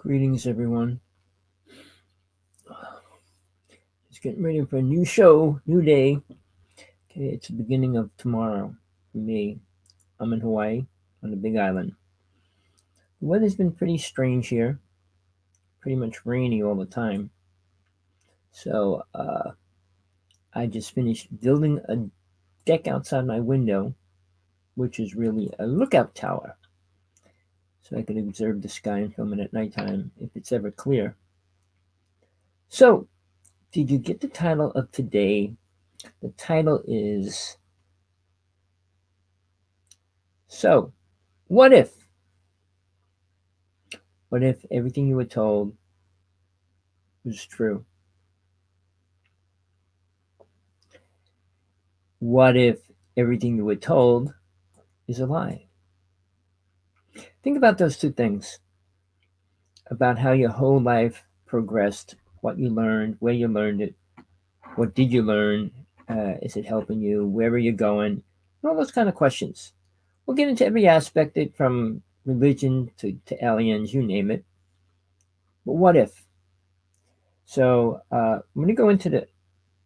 Greetings, everyone. Just getting ready for a new show, new day. Okay, it's the beginning of tomorrow for me. I'm in Hawaii on the Big Island. The weather's been pretty strange here, pretty much rainy all the time. So I just finished building a deck outside my window, which is really a lookout tower, so I could observe the sky and film it at nighttime if it's ever clear. So, did you get the title of today? The title is So, what if? What if everything you were told was true? What if everything you were told is a lie? Think about those two things, about how your whole life progressed, what you learned, where you learned it, what did you learn, is it helping you, where are you going, all those kind of questions. We'll get into every aspect of it, from religion to aliens, you name it. But what if? So I'm going to go into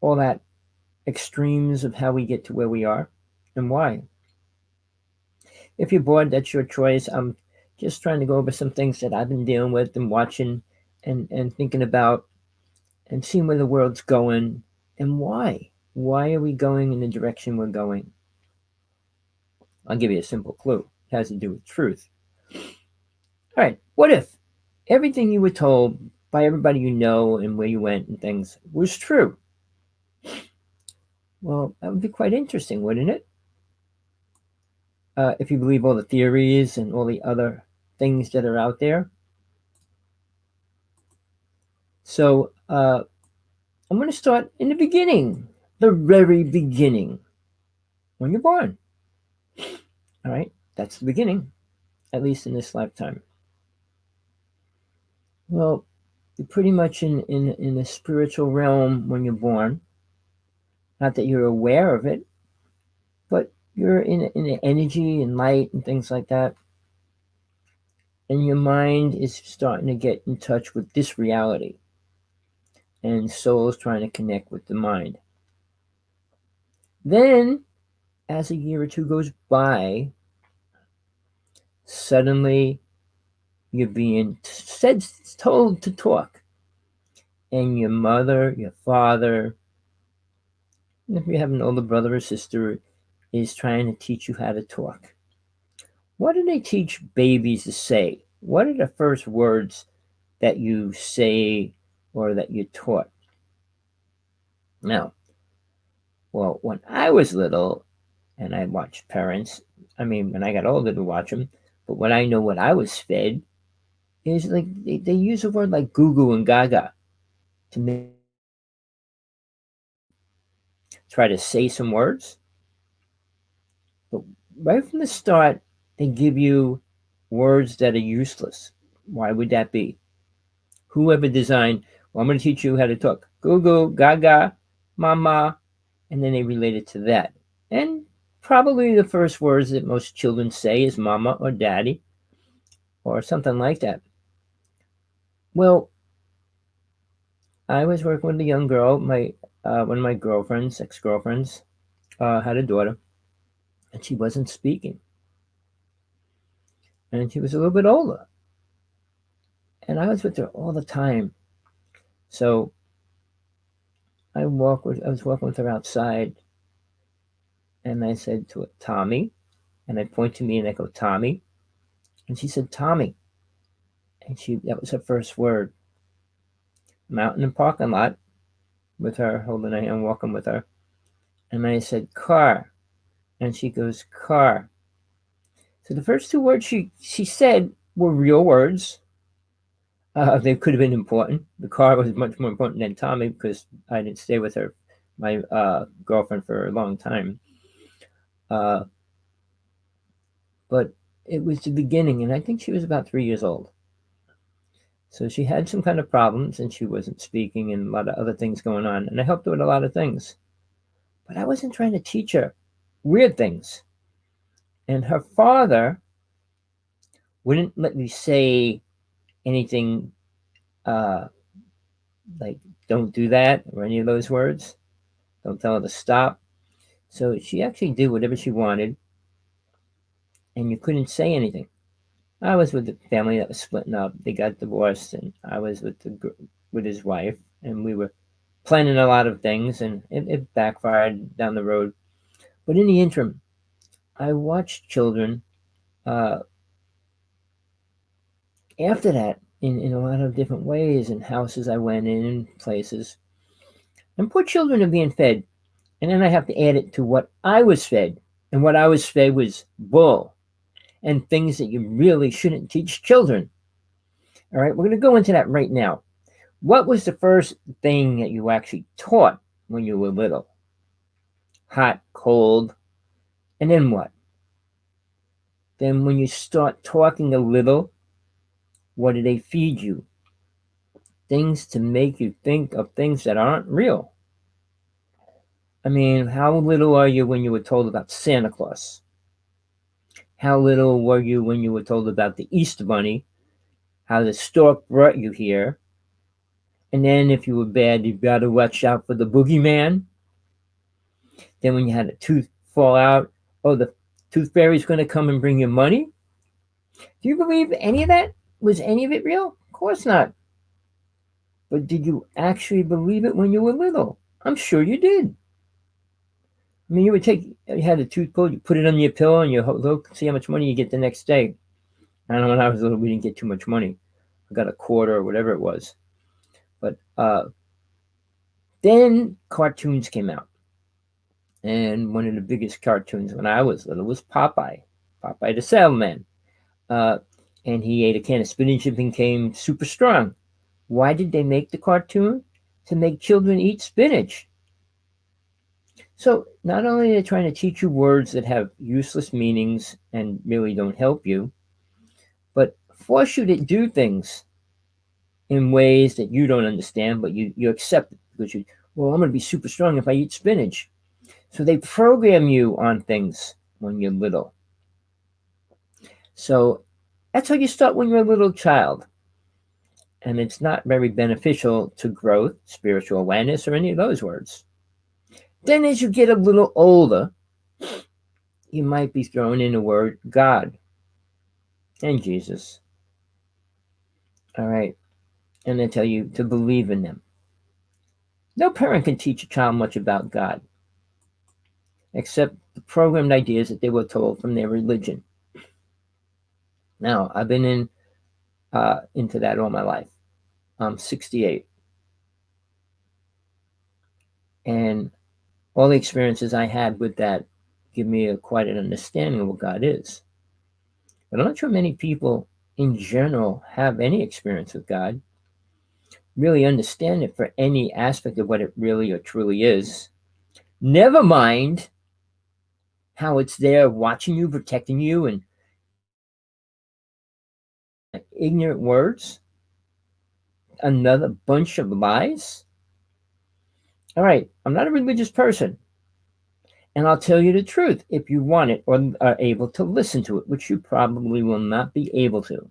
all that extremes of how we get to where we are and why. If you're bored, that's your choice. I'm just trying to go over some things that I've been dealing with and watching and thinking about and seeing where the world's going and why. Why are we going in the direction we're going? I'll give you a simple clue. It has to do with truth. All right, what if everything you were told by everybody you know and where you went and things was true? Well, that would be quite interesting, wouldn't it? If you believe all the theories and all the other things that are out there. So I'm going to start in the beginning, the very beginning, when you're born. All right, that's the beginning, at least in this lifetime. Well, you're pretty much in the spiritual realm when you're born. Not that you're aware of it, but you're in the energy and light and things like that. And your mind is starting to get in touch with this reality. And soul is trying to connect with the mind. Then, as a year or two goes by, suddenly you're being told to talk. And your mother, your father, if you have an older brother or sister, is trying to teach you how to talk. What do they teach babies to say? What are the first words that you say or that you're taught? Now, well, when I was little and I watched parents, I mean, when I got older to watch them, but when I know what I was fed is like they use a word like goo goo and gaga to try to say some words. But right from the start, they give you words that are useless. Why would that be? Whoever designed, well, I'm going to teach you how to talk. Goo goo, gaga, mama, and then they relate it to that. And probably the first words that most children say is mama or daddy or something like that. Well, I was working with a young girl. One of my girlfriends, ex-girlfriends, had a daughter, and she wasn't speaking, and she was a little bit older, and I was with her all the time. So I was walking with her outside, and I said to her, Tommy, and I point to me and I go, Tommy, and she said, Tommy, and that was her first word. I'm out in the parking lot with her, holding her hand, walking with her, and I said, car, and she goes, car. So the first two words she said were real words. They could have been important. The car was much more important than Tommy because I didn't stay with her, my girlfriend, for a long time. But it was the beginning, and I think she was about 3 years old. So she had some kind of problems, and she wasn't speaking, and a lot of other things going on. And I helped her with a lot of things. But I wasn't trying to teach her weird things. And her father wouldn't let me say anything uh, like don't do that or any of those words. Don't tell her to stop. So she actually did whatever she wanted, and you couldn't say anything. I was with the family that was splitting up. They got divorced, and I was with his wife, and we were planning a lot of things, and it backfired down the road. But in the interim, I watched children uh, after that in a lot of different ways, in houses I went in places. And poor children are being fed. And then I have to add it to what I was fed. And what I was fed was bull and things that you really shouldn't teach children. All right, we're going to go into that right now. What was the first thing that you actually taught when you were little? Hot, cold, and then what? Then when you start talking a little, what do they feed you? Things to make you think of things that aren't real. I mean, how little are you when you were told about Santa Claus? How little were you when you were told about the Easter Bunny? How the stork brought you here? And then if you were bad, you got to watch out for the boogeyman. Then when you had a tooth fall out, oh, the tooth fairy's going to come and bring you money. Do you believe any of that? Was any of it real? Of course not. But did you actually believe it when you were little? I'm sure you did. I mean, you had a tooth pulled, you put it on your pillow, and you look, see how much money you get the next day. I know when I was little, we didn't get too much money. I got a quarter or whatever it was. But then cartoons came out. And one of the biggest cartoons when I was little was Popeye the Sailman. And he ate a can of spinach and became super strong. Why did they make the cartoon? To make children eat spinach. So not only are they trying to teach you words that have useless meanings and really don't help you, but force you to do things in ways that you don't understand, but you accept it because I'm going to be super strong if I eat spinach. So they program you on things when you're little. So that's how you start when you're a little child. And it's not very beneficial to growth, spiritual awareness, or any of those words. Then as you get a little older, you might be thrown in the word God and Jesus. All right. And they tell you to believe in them. No parent can teach a child much about God, except the programmed ideas that they were told from their religion. Now, I've been into that all my life. I'm 68. And all the experiences I had with that give me quite an understanding of what God is. But I'm not sure many people in general have any experience with God, really understand it for any aspect of what it really or truly is. Never mind how it's there watching you, protecting you, and ignorant words. Another bunch of lies. All right, I'm not a religious person. And I'll tell you the truth if you want it or are able to listen to it, which you probably will not be able to.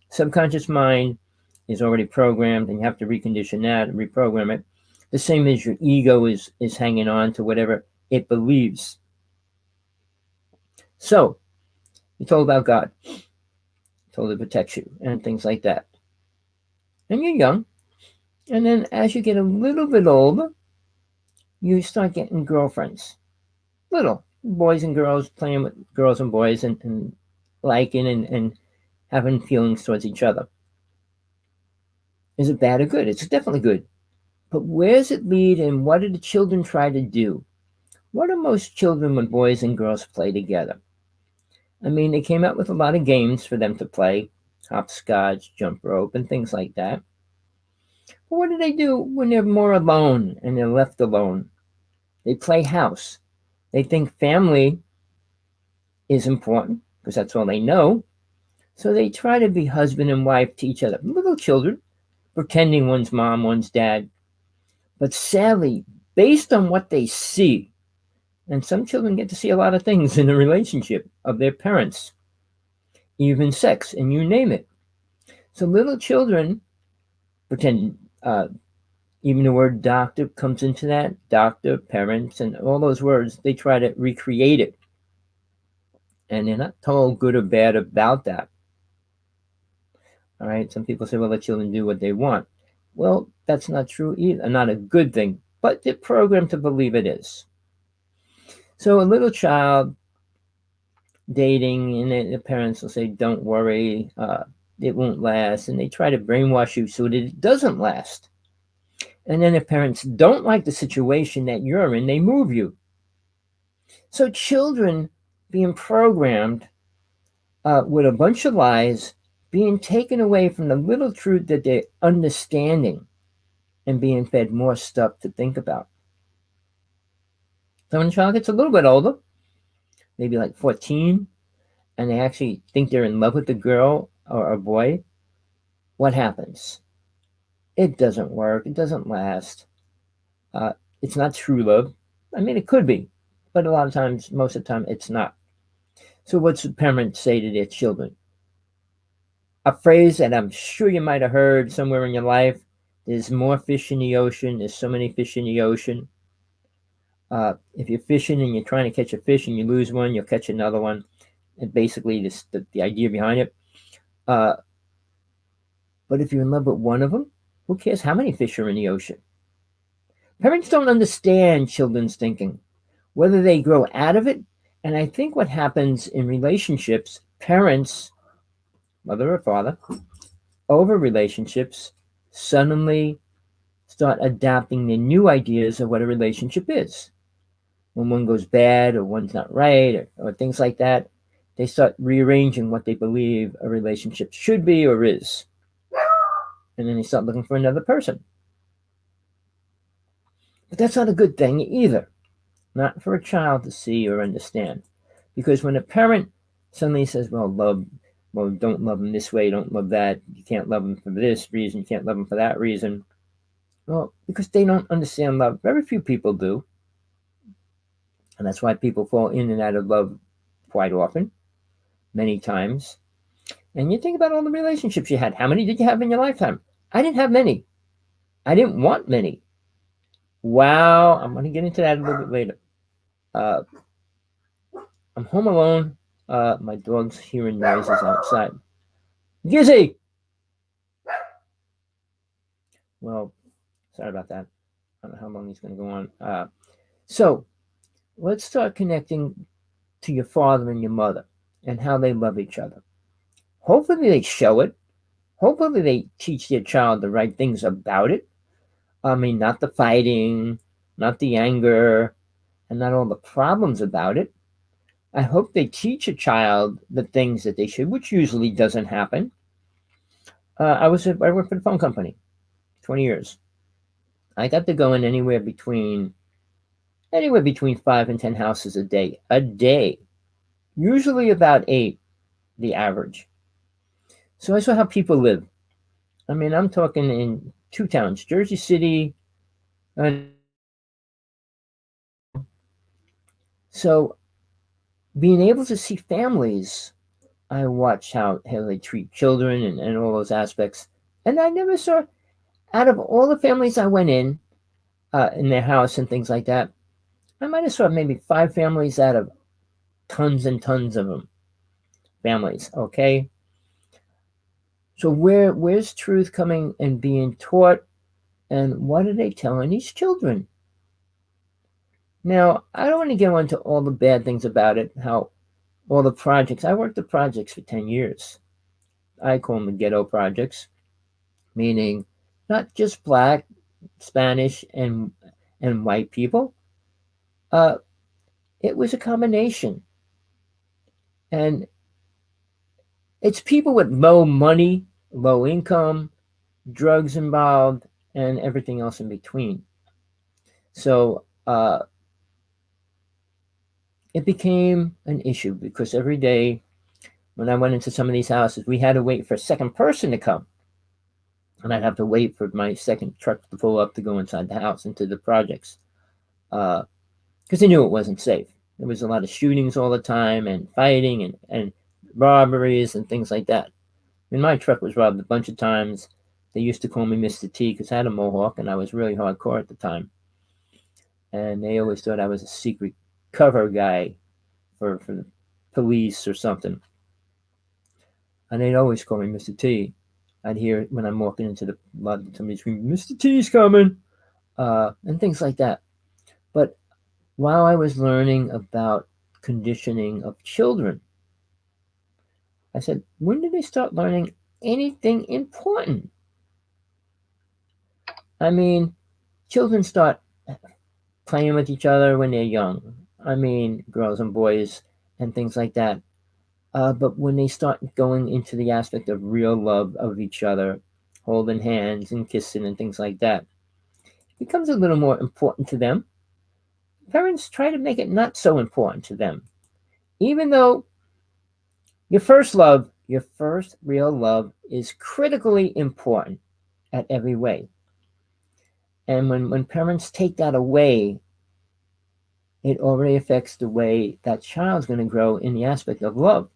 Subconscious mind is already programmed, and you have to recondition that and reprogram it. The same as your ego is hanging on to whatever it believes. So, you're told about God, you're told it protects you, and things like that. And you're young. And then as you get a little bit older, you start getting girlfriends. Little boys and girls, playing with girls and boys, and liking and having feelings towards each other. Is it bad or good? It's definitely good. But where does it lead, and what do the children try to do? What do most children when boys and girls play together? I mean, they came out with a lot of games for them to play, hopscotch, jump rope, and things like that. But what do they do when they're more alone and they're left alone? They play house. They think family is important because that's all they know. So they try to be husband and wife to each other. Little children, pretending one's mom, one's dad. But sadly, based on what they see, and some children get to see a lot of things in the relationship of their parents, even sex, and you name it. So little children pretend, even the word doctor comes into that, doctor, parents, and all those words, they try to recreate it. And they're not told good or bad about that. All right. Some people say, well, let children do what they want. Well, that's not true either. Not a good thing, but they're programmed to believe it is. So a little child dating, and the parents will say, don't worry, it won't last. And they try to brainwash you so that it doesn't last. And then if parents don't like the situation that you're in, they move you. So children being programmed with a bunch of lies, being taken away from the little truth that they're understanding, and being fed more stuff to think about. So when a child gets a little bit older, maybe like 14, and they actually think they're in love with the girl or a boy, what happens? It doesn't work. It doesn't last. Uh, it's not true love. I mean, it could be, but a lot of times, most of the time, it's not. So what's parents say to their children? A phrase that I'm sure you might have heard somewhere in your life: there's more fish in the ocean. There's so many fish in the ocean. If you're fishing and you're trying to catch a fish and you lose one, you'll catch another one. And basically, the idea behind it. Uh, but if you're in love with one of them, who cares how many fish are in the ocean? Parents don't understand children's thinking, whether they grow out of it. And I think what happens in relationships, parents, mother or father, over relationships, suddenly start adapting the new ideas of what a relationship is. When one goes bad or one's not right, or things like that, they start rearranging what they believe a relationship should be or is. And then they start looking for another person. But that's not a good thing either. Not for a child to see or understand. Because when a parent suddenly says, well, don't love them this way, don't love that, you can't love them for this reason, you can't love them for that reason. Well, because they don't understand love. Very few people do. And that's why people fall in and out of love quite often, many times. And you think about all the relationships you had. How many did you have in your lifetime? I didn't have many. I didn't want many. Wow, I'm going to get into that a little bit later. I'm home alone. My dog's hearing noises outside. Gizzy! Well, sorry about that. I don't know how long he's going to go on. So, let's start connecting to your father and your mother and how they love each other. Hopefully they show it. Hopefully they teach their child the right things about it. I mean, not the fighting, not the anger, and not all the problems about it. I hope they teach a child the things that they should, which usually doesn't happen. I worked for the phone company, 20 years. I got to go in anywhere between 5 and 10 houses a day, usually about 8, the average. So I saw how people live. I mean, I'm talking in 2 towns, Jersey City. So being able to see families, I watched how they treat children and all those aspects. And I never saw, out of all the families I went in their house and things like that, I might have saw maybe 5 families out of tons and tons of them. Families, okay? So where's truth coming and being taught, and what are they telling these children? Now, I don't want to get into all the bad things about it, how all the projects, I worked the projects for 10 years. I call them the ghetto projects, meaning not just black, Spanish, and white people. It was a combination. And it's people with low money, low income, drugs involved, and everything else in between. So it became an issue because every day when I went into some of these houses, we had to wait for a second person to come. And I'd have to wait for my second truck to pull up to go inside the house, into the projects. Because they knew it wasn't safe. There was a lot of shootings all the time, and fighting, and robberies and things like that. mean, my truck was robbed a bunch of times. They used to call me Mr. T because I had a mohawk and I was really hardcore at the time. And they always thought I was a secret cover guy for the police or something. And they'd always call me Mr. T. I'd hear it when I'm walking into the lot, somebody screaming, Mr. T's coming, and things like that. But while I was learning about conditioning of children, I said, when did they start learning anything important? I mean, children start playing with each other when they're young. I mean, girls and boys and things like that. But when they start going into the aspect of real love of each other, holding hands and kissing and things like that, it becomes a little more important to them. Parents try to make it not so important to them. Even though your first love, your first real love, is critically important at every way. And when parents take that away, it already affects the way that child's going to grow in the aspect of love.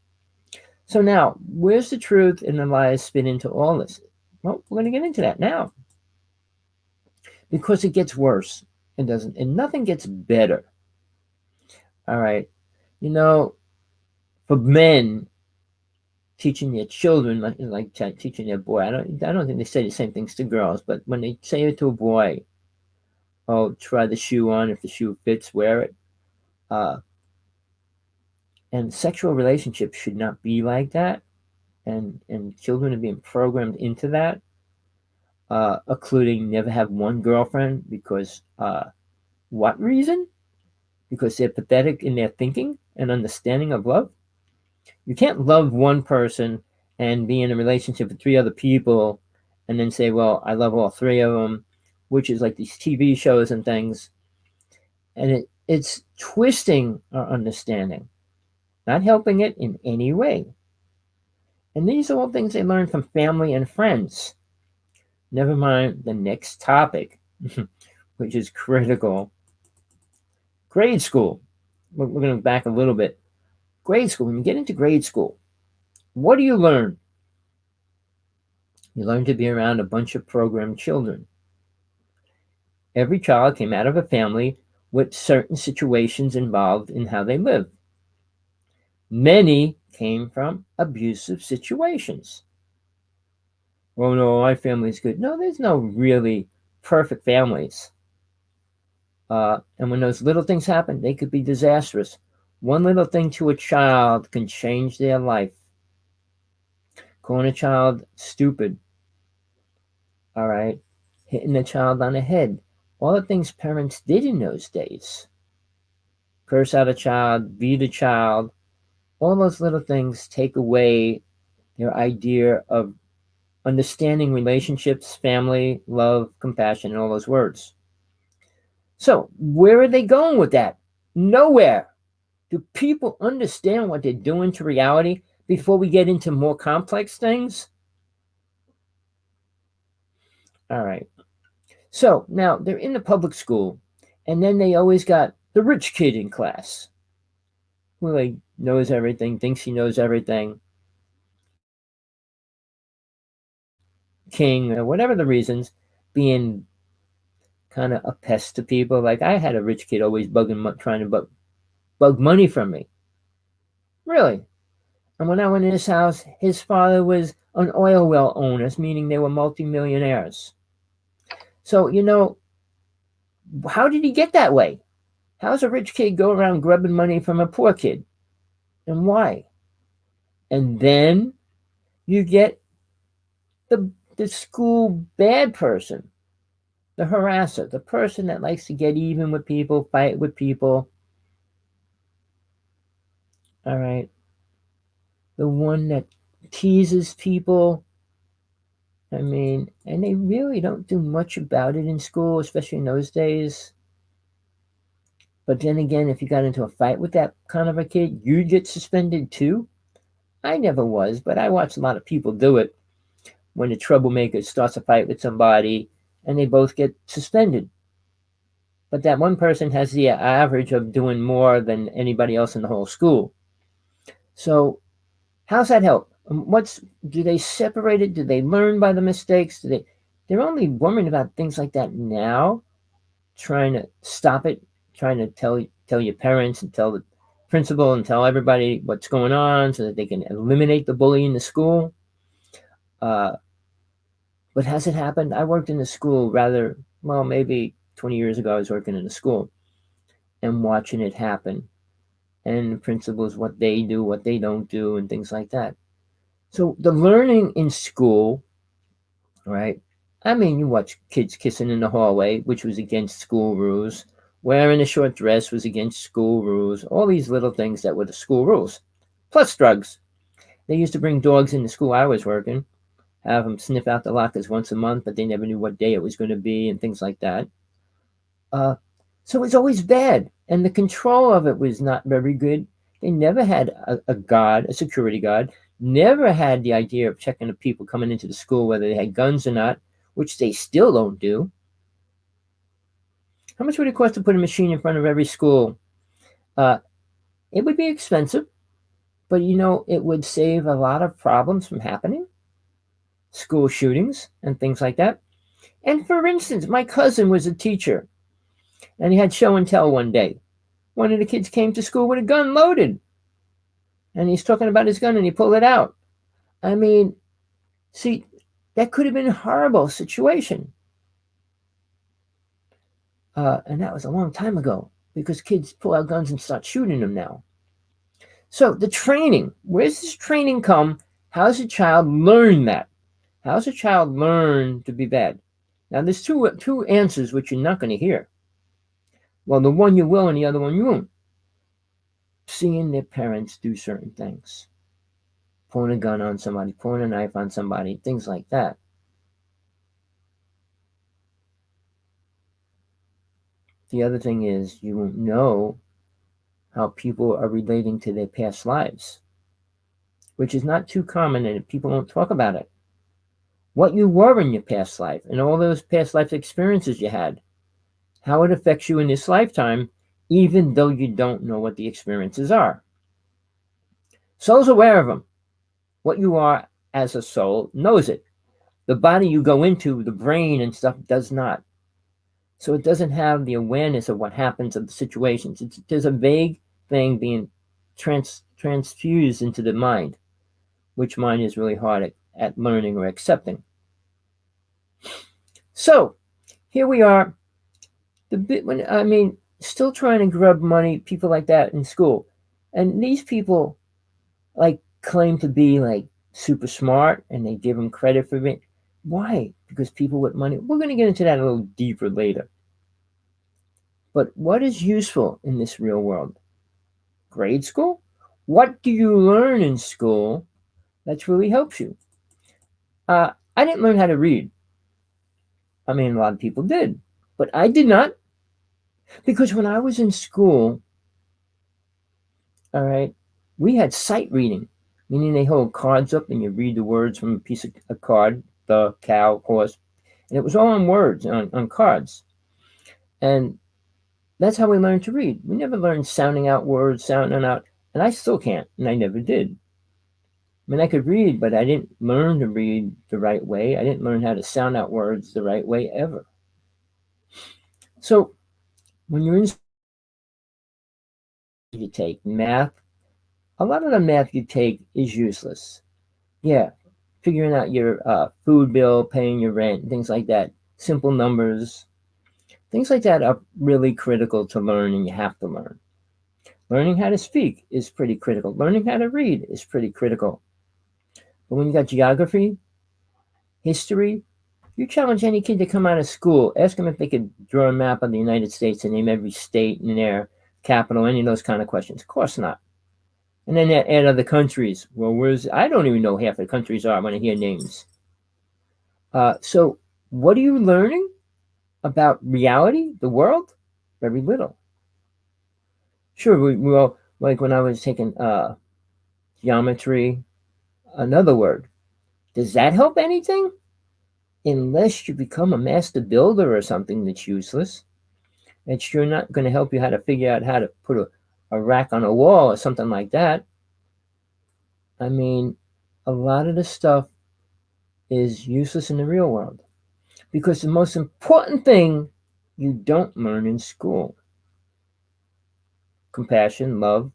So now, where's the truth and the lies fit into all this? Well, we're going to get into that now. Because it gets worse. It doesn't, and nothing gets better. All right. You know, for men, teaching their children, like teaching their boy, I don't think they say the same things to girls, but when they say it to a boy, oh, try the shoe on. If the shoe fits, wear it. And sexual relationships should not be like that. And children are being programmed into that, including never have one girlfriend because what reason? Because they're pathetic in their thinking and understanding of love. You can't love one person and be in a relationship with 3 other people and then say, well, I love all 3 of them, which is like these TV shows and things. And it's twisting our understanding, not helping it in any way. And these are all things they learn from family and friends. Never mind the next topic, which is critical. Grade school. We're going to back a little bit. Grade school. When you get into grade school, what do you learn? You learn to be around a bunch of programmed children. Every child came out of a family with certain situations involved in how they live. Many came from abusive situations. Oh no, my family's good. No, there's no really perfect families. And when those little things happen, they could be disastrous. One little thing to a child can change their life. Calling a child stupid. All right. Hitting a child on the head. All the things parents did in those days. Curse out a child, beat a child. All those little things take away their idea of understanding relationships, family, love, compassion, and all those words. So where are they going with that? Nowhere. Do people understand what they're doing to reality before we get into more complex things? All right. So now they're in the public school, and then they always got the rich kid in class who like knows everything, thinks he knows everything, king, or whatever the reasons, being kind of a pest to people. Like I had a rich kid always trying to bug money from me. Really. And when I went in his house, his father was an oil well owner, meaning they were multimillionaires. So, you know, how did he get that way? How's a rich kid go around grubbing money from a poor kid? And why? And then you get the school bad person, the harasser, the person that likes to get even with people, fight with people. All right. The one that teases people. I mean, and they really don't do much about it in school, especially in those days. But then again, if you got into a fight with that kind of a kid, you get suspended too. I never was, but I watched a lot of people do it when the troublemaker starts a fight with somebody and they both get suspended. But that one person has the average of doing more than anybody else in the whole school. So how's that help? Do they separate it? Do they learn by the mistakes? They're only worrying about things like that now, trying to stop it, trying to tell your parents and tell the principal and tell everybody what's going on so that they can eliminate the bully in the school. Uh, but has it happened? I worked in a school maybe 20 years ago. I was working in a school and watching it happen, and the principals, what they do, what they don't do, and things like that. So the learning in school, right? I mean, you watch kids kissing in the hallway, which was against school rules. Wearing a short dress was against school rules. All these little things that were the school rules. Plus drugs. They used to bring dogs into school I was working, have them sniff out the lockers once a month, but they never knew what day it was going to be and things like that. Uh, so it's always bad. And the control of it was not very good. They never had a security guard, never had the idea of checking the people coming into the school, whether they had guns or not, which they still don't do. How much would it cost to put a machine in front of every school? It would be expensive, but it would save a lot of problems from happening, school shootings and things like that. And for instance, my cousin was a teacher, and he had show and tell one day. One of the kids came to school with a gun loaded, and he's talking about his gun, and he pulled it out. I mean, see, that could have been a horrible situation. And that was a long time ago, because kids pull out guns and start shooting them now. So the training, where's this training come? How does a child learn that? How does a child learn to be bad? Now, there's two answers which you're not going to hear. Well, the one you will and the other one you won't. Seeing their parents do certain things. Pulling a gun on somebody, pulling a knife on somebody, things like that. The other thing is you won't know how people are relating to their past lives, which is not too common, and people don't talk about it. What you were in your past life and all those past life experiences you had, how it affects you in this lifetime, even though you don't know what the experiences are. Soul's aware of them. What you are as a soul knows it. The body you go into, the brain and stuff, does not. So it doesn't have the awareness of what happens of the situations. There's a vague thing being transfused into the mind, which mind is really hard at learning or accepting. So here we are, still trying to grub money, people like that in school. And these people claim to be super smart, and they give them credit for it. Why? Because people with money. We're going to get into that a little deeper later. But what is useful in this real world? Grade school? What do you learn in school that really helps you? I didn't learn how to read. I mean, a lot of people did, but I did not. Because when I was in school, all right, we had sight reading, meaning they hold cards up and you read the words from a piece of a card, the cow, horse, and it was all on words, on cards. And that's how we learned to read. We never learned sounding out words, sounding out, and I still can't, and I never did. I mean, I could read, but I didn't learn to read the right way. I didn't learn how to sound out words the right way ever. So when you're in, you take math. A lot of the math you take is useless. Yeah, figuring out your food bill, paying your rent, things like that. Simple numbers. Things like that are really critical to learn, and you have to learn. Learning how to speak is pretty critical. Learning how to read is pretty critical. But when you got geography, history, you challenge any kid to come out of school, ask them if they could draw a map of the United States and name every state and their capital, any of those kind of questions. Of course not. And then add other countries. Well, I don't even know half the countries are when I hear names. So what are you learning about reality, the world? Very little. Sure, we all, like when I was taking geometry, another word. Does that help anything? Unless you become a master builder or something that's useless. It's sure not going to help you how to figure out how to put a rack on a wall or something like that. I mean, a lot of the stuff is useless in the real world because the most important thing you don't learn in school: compassion, love,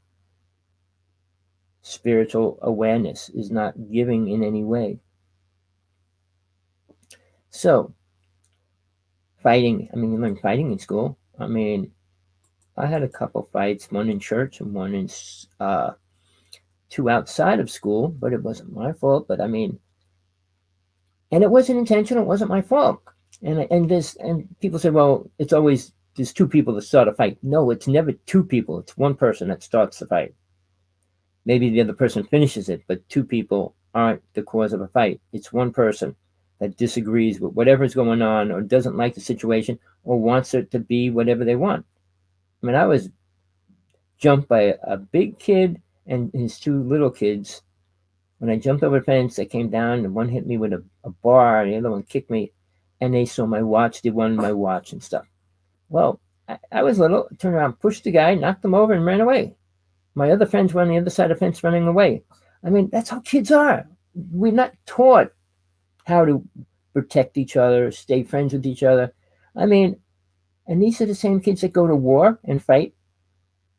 spiritual awareness is not giving in any way. So, fighting, I mean, you learn fighting in school. I mean, I had a couple fights, one in church and one in two outside of school, but it wasn't my fault. But I mean, and it wasn't intentional. It wasn't my fault. And people say, well, it's always there's two people that start a fight. No, it's never two people. It's one person that starts the fight. Maybe the other person finishes it, but two people aren't the cause of a fight. It's one person that disagrees with whatever's going on or doesn't like the situation or wants it to be whatever they want. I mean, I was jumped by a big kid and his two little kids. When I jumped over the fence, they came down and one hit me with a bar and the other one kicked me, and they saw my watch. They wanted my watch and stuff. Well, I was little, turned around, pushed the guy, knocked him over, and ran away. My other friends were on the other side of the fence running away. I mean, that's how kids are. We're not taught how to protect each other, stay friends with each other. I mean, and these are the same kids that go to war and fight.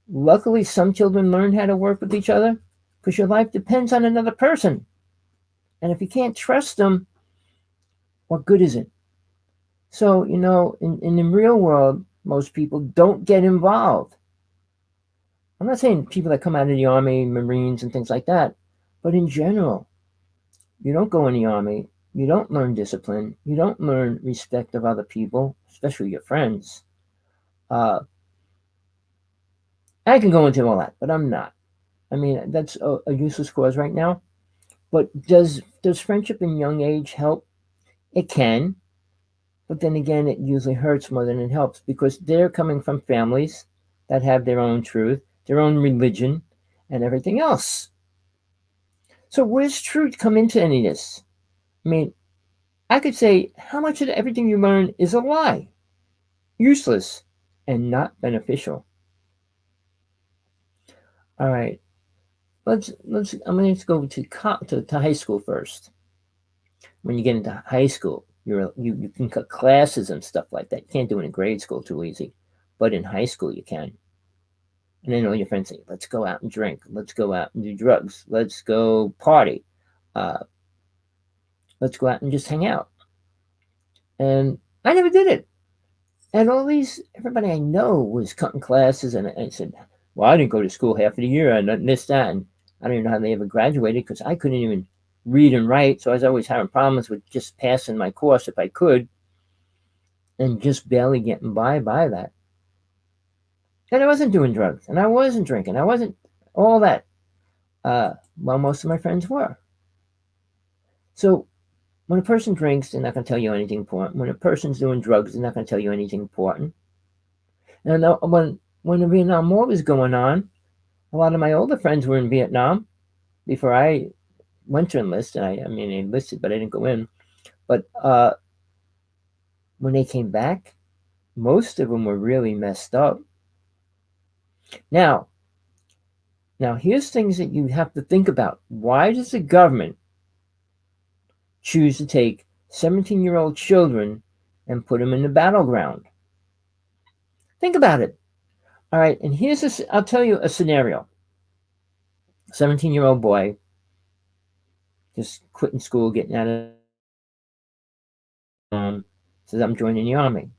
Luckily, some children learn how to work with each other because your life depends on another person. And if you can't trust them, what good is it? So, in the real world, most people don't get involved. I'm not saying people that come out of the Army, Marines, and things like that, but in general, you don't go in the Army, you don't learn discipline, you don't learn respect of other people, especially your friends. I can go into all that, but I'm not. I mean, that's a useless cause right now. But does friendship in young age help? It can, but then again, it usually hurts more than it helps because they're coming from families that have their own truth, their own religion, and everything else. So where's truth come into any of this? I mean, I could say how much of everything you learn is a lie, useless, and not beneficial. All right, I'm going to go to high school first. When you get into high school, you can cut classes and stuff like that. You can't do it in grade school too easy, but in high school you can. And then all your friends say, let's go out and drink. Let's go out and do drugs. Let's go party. Let's go out and just hang out. And I never did it. And everybody I know was cutting classes. And I said, well, I didn't go to school half of the year. I missed that. And I don't even know how they ever graduated because I couldn't even read and write. So I was always having problems with just passing my course if I could. And just barely getting by that. And I wasn't doing drugs, and I wasn't drinking. I wasn't all that. Well, most of my friends were. So when a person drinks, they're not going to tell you anything important. When a person's doing drugs, they're not going to tell you anything important. And when the Vietnam War was going on, a lot of my older friends were in Vietnam before I went to enlist. And I enlisted, but I didn't go in. But when they came back, most of them were really messed up. Now, here's things that you have to think about. Why does the government choose to take 17-year-old children and put them in the battleground? Think about it. All right, and I'll tell you a scenario. 17-year-old boy just quitting school, getting out of says, I'm joining the Army.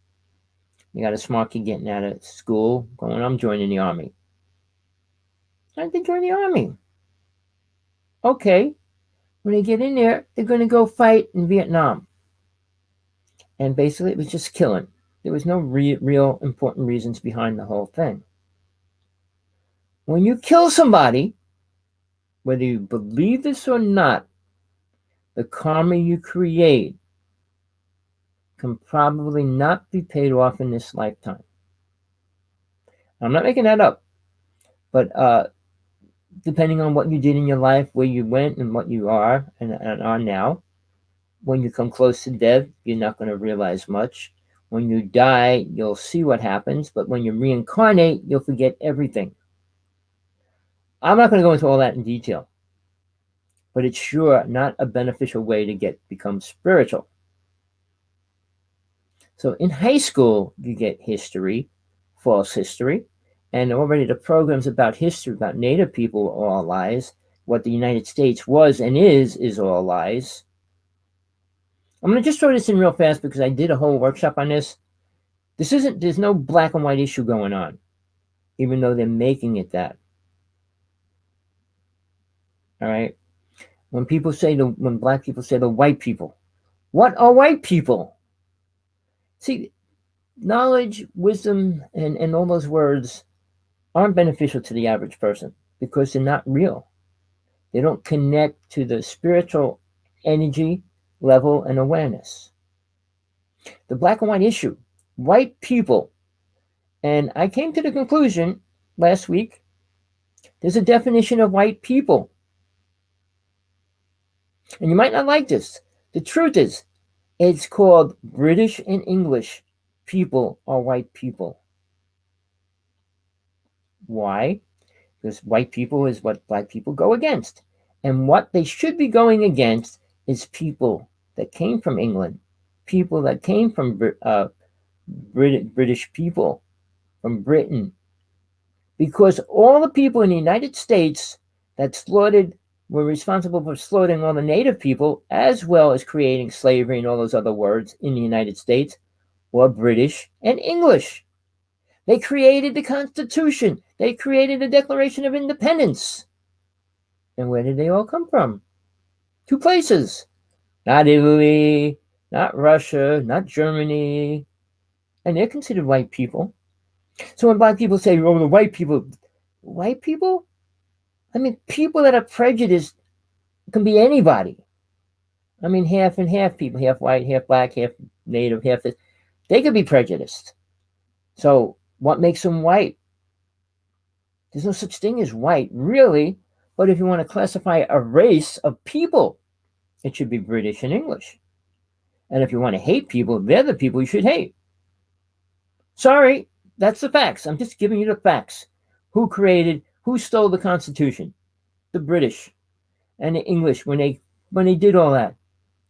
You got a smart kid getting out of school, going, I'm joining the Army. Why did they join the Army? Okay, when they get in there, they're going to go fight in Vietnam. And basically, it was just killing. There was no real important reasons behind the whole thing. When you kill somebody, whether you believe this or not, the karma you create can probably not be paid off in this lifetime. I'm not making that up. But depending on what you did in your life, where you went and what you are and are now, when you come close to death, you're not going to realize much. When you die, you'll see what happens. But when you reincarnate, you'll forget everything. I'm not going to go into all that in detail. but it's sure not a beneficial way to become spiritual. So in high school, you get history, false history, and already the programs about history, about Native people, are all lies. What the United States was and is all lies. I'm going to just throw this in real fast because I did a whole workshop on this. There's no black and white issue going on, even though they're making it that. All right. When black people say the white people, what are white people? See, knowledge, wisdom, and all those words aren't beneficial to the average person because they're not real. They don't connect to the spiritual energy level and awareness. The black and white issue, white people. And I came to the conclusion last week, there's a definition of white people. And you might not like this. The truth is, it's called British and English. People are white people. Why? Because white people is what black people go against. And what they should be going against is people that came from England, people that came from British people, from Britain. Because all the people in the United States that were responsible for slaughtering all the native people, as well as creating slavery and all those other words in the United States, were British and English. They created the Constitution. They created the Declaration of Independence. And where did they all come from? Two places. Not Italy, not Russia, not Germany. And they're considered white people. So when black people say, oh, the white people, I mean, people that are prejudiced can be anybody. I mean, half and half people, half white, half black, half native, half this. They could be prejudiced. So what makes them white? There's no such thing as white, really. But if you want to classify a race of people, it should be British and English. And if you want to hate people, they're the people you should hate. Sorry, that's the facts. I'm just giving you the facts. Who stole the Constitution? The British and the English when they did all that.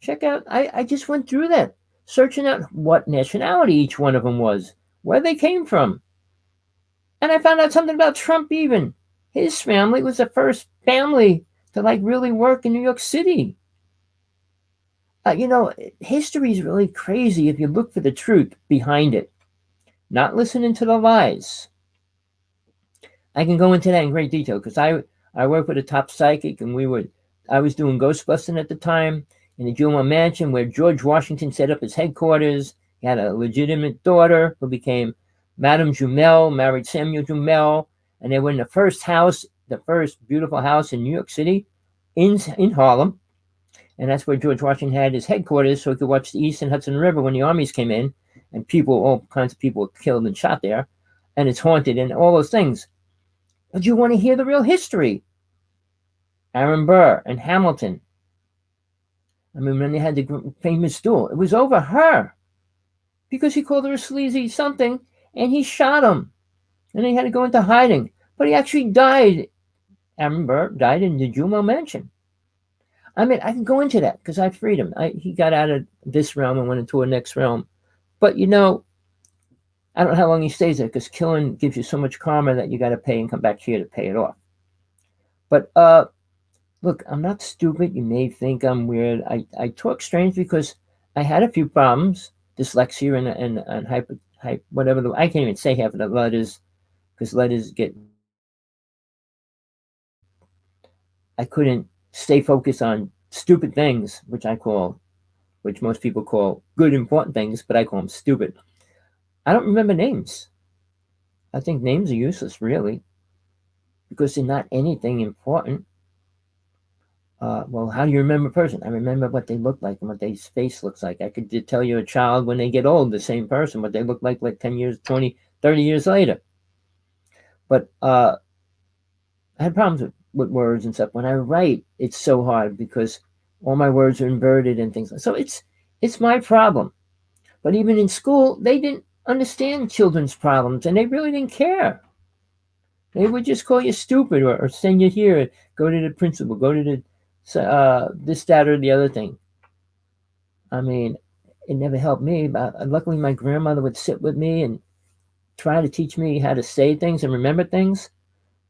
Check out, I just went through that, searching out what nationality each one of them was, where they came from. And I found out something about Trump even. His family was the first family to really work in New York City. History is really crazy if you look for the truth behind it, not listening to the lies. I can go into that in great detail because I work with a top psychic, and I was doing ghost busting at the time in the Jumel Mansion where George Washington set up his headquarters. He had a legitimate daughter who became Madame Jumel, married Samuel Jumel, and they were in the first beautiful house in New York City, in Harlem. And that's where George Washington had his headquarters, so he could watch the Eastern Hudson River when the armies came in, and all kinds of people were killed and shot there, and it's haunted and all those things. But you want to hear the real history. Aaron Burr and Hamilton. I mean, when they had the famous duel, it was over her because he called her a sleazy something, and he shot him, and he had to go into hiding. But he actually died. Aaron Burr died in the Jumel Mansion. I mean, I can go into that because I freed him. He got out of this realm and went into a next realm. But, I don't know how long he stays there because killing gives you so much karma that you got to pay and come back here to pay it off. But, look, I'm not stupid. You may think I'm weird. I talk strange because I had a few problems, dyslexia and whatever. I can't even say half of the letters because letters get... I couldn't stay focused on stupid things, which most people call good, important things, but I call them stupid. I don't remember names. I think names are useless, really, because they're not anything important. Well, how do you remember a person? I remember what they look like and what their face looks like. I could tell you a child when they get old, the same person, what they look like 10 years, 20, 30 years later. But I had problems with words and stuff. When I write, it's so hard because all my words are inverted and things. So it's my problem. But even in school, they didn't understand children's problems, and they really didn't care. They would just call you stupid or send you here, go to the principal, go to so this, that, or the other thing. I mean, it never helped me. But luckily, my grandmother would sit with me and try to teach me how to say things and remember things.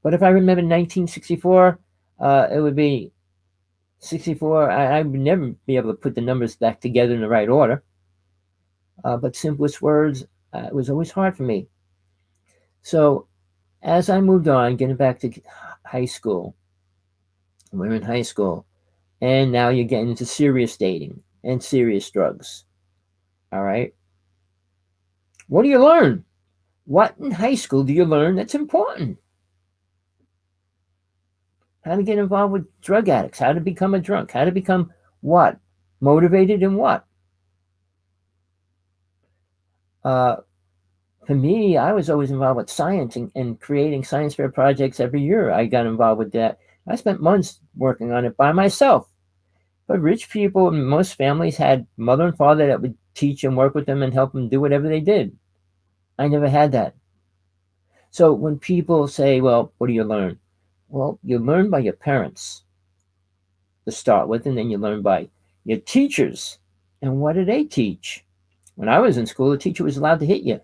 But if I remember 1964, it would be 64. I would never be able to put the numbers back together in the right order. But simplest words, it was always hard for me. So as I moved on, getting back to high school, we're in high school, and now you're getting into serious dating and serious drugs. All right. What do you learn? What in high school do you learn that's important? How to get involved with drug addicts, how to become a drunk, how to become what? Motivated in what? Uh, for me, I was always involved with science and creating science fair projects every year. I got involved with that. I spent months working on it by myself. But rich people, most families had mother and father that would teach and work with them and help them do whatever they did. I never had that. So when people say, well, what do you learn? Well, you learn by your parents to start with, and then you learn by your teachers. And what do they teach? When I was in school, the teacher was allowed to hit you.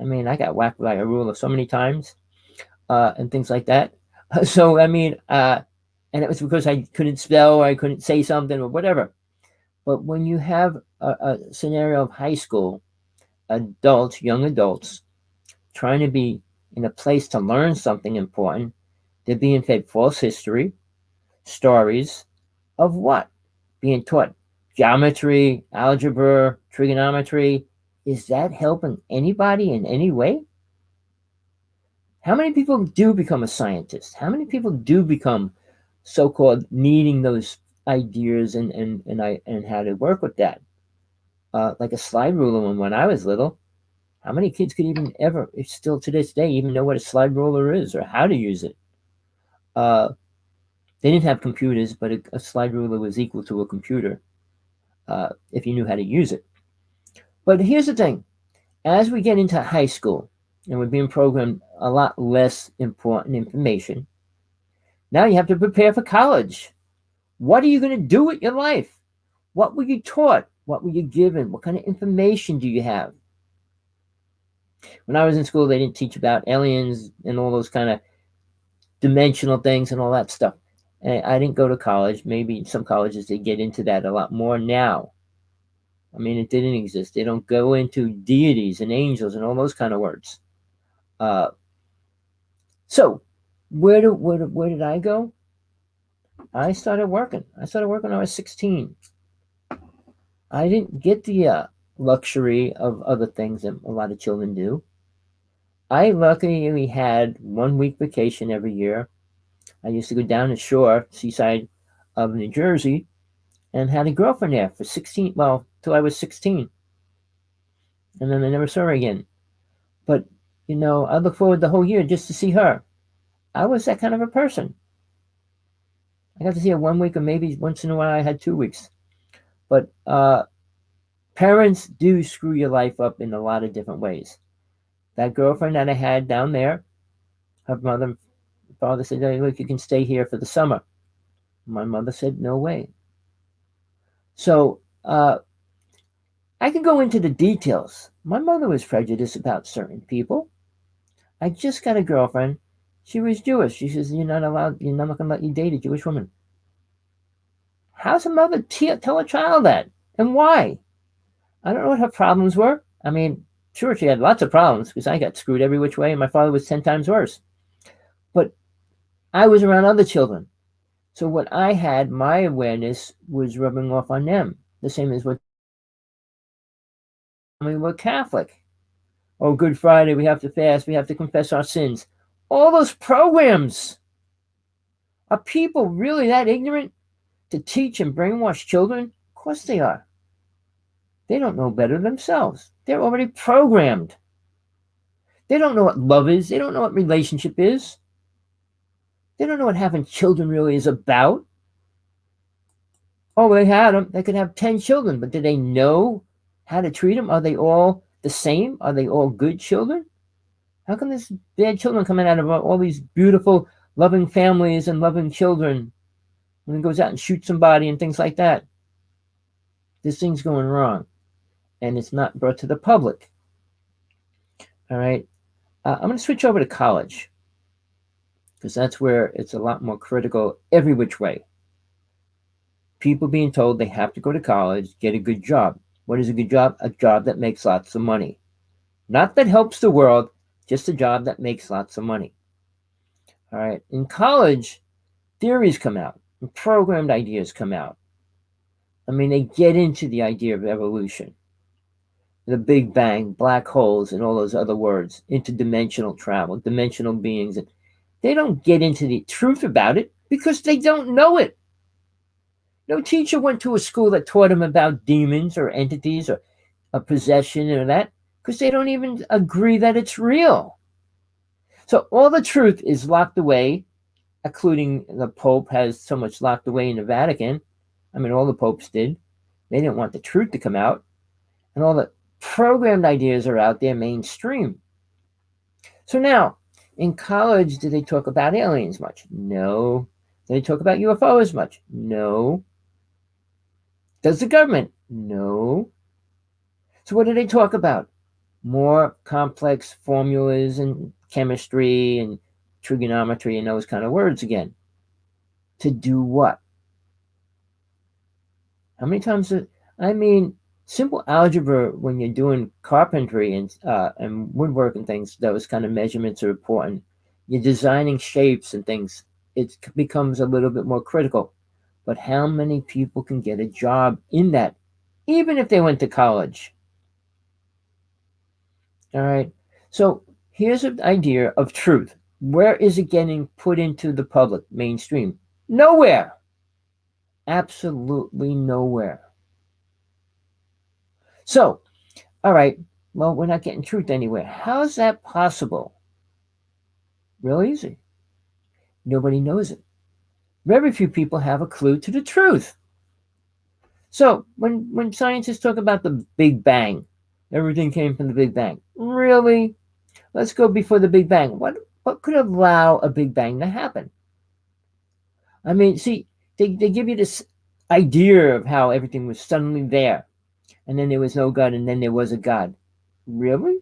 I mean, I got whacked by a ruler so many times and things like that. So, I mean, and it was because I couldn't spell or I couldn't say something or whatever. But when you have a scenario of high school, adults, young adults, trying to be in a place to learn something important, they're being fed false history, stories of what? Being taught geometry, algebra, trigonometry. Is that helping anybody in any way? How many people do become a scientist? How many people do become so-called needing those ideas and how to work with that? Like a slide ruler when I was little, how many kids could even ever, still to this day, even know what a slide ruler is or how to use it? They didn't have computers, but a slide ruler was equal to a computer if you knew how to use it. But here's the thing. As we get into high school and we're being programmed a lot less important information, now you have to prepare for college. What are you going to do with your life? What were you taught? What were you given? What kind of information do you have? When I was in school, they didn't teach about aliens and all those kind of dimensional things and all that stuff. And I didn't go to college. Maybe some colleges, they get into that a lot more now. I mean, it didn't exist. They don't go into deities and angels and all those kind of words. So where did I go? I started working. I started working when I was 16. I didn't get the luxury of other things that a lot of children do. I luckily had 1 week vacation every year. I used to go down the shore, seaside of New Jersey, and had a girlfriend there for 16, well, till I was 16. And then I never saw her again. But, you know, I look forward the whole year just to see her. I was that kind of a person. I got to see her 1 week, or maybe once in a while I had 2 weeks. But parents do screw your life up in a lot of different ways. That girlfriend that I had down there, her mother and father said, hey, look, you can stay here for the summer. My mother said, no way. So I can go into the details. My mother was prejudiced about certain people. I just got a girlfriend. She was Jewish. She says, you're not going to let you date a Jewish woman. How's a mother tell a child that? And why? I don't know what her problems were. I mean, sure, she had lots of problems because I got screwed every which way and my father was 10 times worse. But I was around other children. So what I had, my awareness was rubbing off on them. The same as what we were Catholic. Oh, Good Friday, we have to fast, we have to confess our sins. All those programs. Are people really that ignorant to teach and brainwash children? Of course they are. They don't know better themselves. They're already programmed. They don't know what love is. They don't know what relationship is. They don't know what having children really is about. Oh, they had them. They could have 10 children, but do they know how to treat them? Are they all the same? Are they all good children? How come there's bad children coming out of all these beautiful, loving families and loving children? when it goes out and shoots somebody and things like that. This thing's going wrong, and it's not brought to the public. All right. I'm going to switch over to college because that's where it's a lot more critical every which way. People being told they have to go to college, get a good job. What is a good job? A job that makes lots of money. Not that helps the world, just a job that makes lots of money. All right. In college, theories come out and programmed ideas come out. I mean, they get into the idea of evolution, the Big Bang, black holes, and all those other words, interdimensional travel, dimensional beings. And they don't get into the truth about it because they don't know it. No teacher went to a school that taught them about demons or entities or a possession or that because they don't even agree that it's real. So all the truth is locked away, including the Pope has so much locked away in the Vatican. I mean, all the popes did. They didn't want the truth to come out. And all the programmed ideas are out there mainstream. So now, in college, do they talk about aliens much? No. Do they talk about UFOs much? No. Does the government? No. So what do they talk about? More complex formulas and chemistry and trigonometry and those kind of words again. To do what? How many times? I mean, simple algebra when you're doing carpentry and woodwork and things, those kind of measurements are important. You're designing shapes and things. It becomes a little bit more critical. But how many people can get a job in that, even if they went to college? All right. So here's an idea of truth. Where is it getting put into the public mainstream? Nowhere. Absolutely nowhere. So, all right, well, we're not getting truth anywhere. How is that possible? Real easy. Nobody knows it. Very few people have a clue to the truth. So when scientists talk about the Big Bang, everything came from the Big Bang. Really? Let's go before the Big Bang. What could allow a Big Bang to happen? I mean, see, they give you this idea of how everything was suddenly there, and then there was no God, and then there was a God. Really?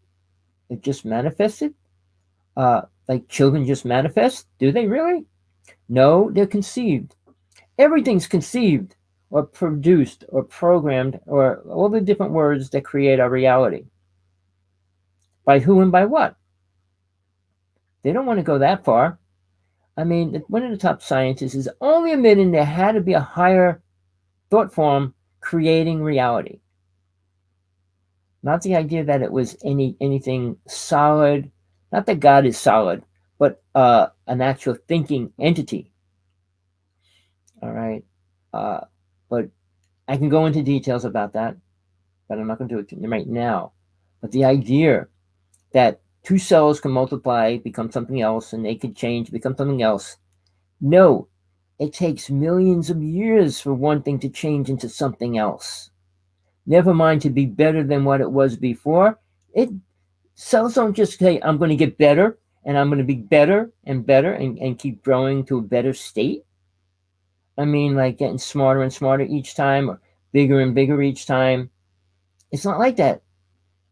It just manifested? Like children just manifest? Do they really? No, they're conceived. Everything's conceived or produced or programmed or all the different words that create our reality. By who and by what? They don't want to go that far. I mean, one of the top scientists is only admitting there had to be a higher thought form creating reality. Not the idea that it was anything solid, not that God is solid, but an actual thinking entity. All right. But I can go into details about that, but I'm not going to do it right now. But the idea that two cells can multiply, become something else, and they could change, become something else. No, it takes millions of years for one thing to change into something else. Never mind to be better than what it was before. Cells don't just say, I'm going to get better, and I'm going to be better and better and keep growing to a better state. I mean, like getting smarter and smarter each time, or bigger and bigger each time. It's not like that.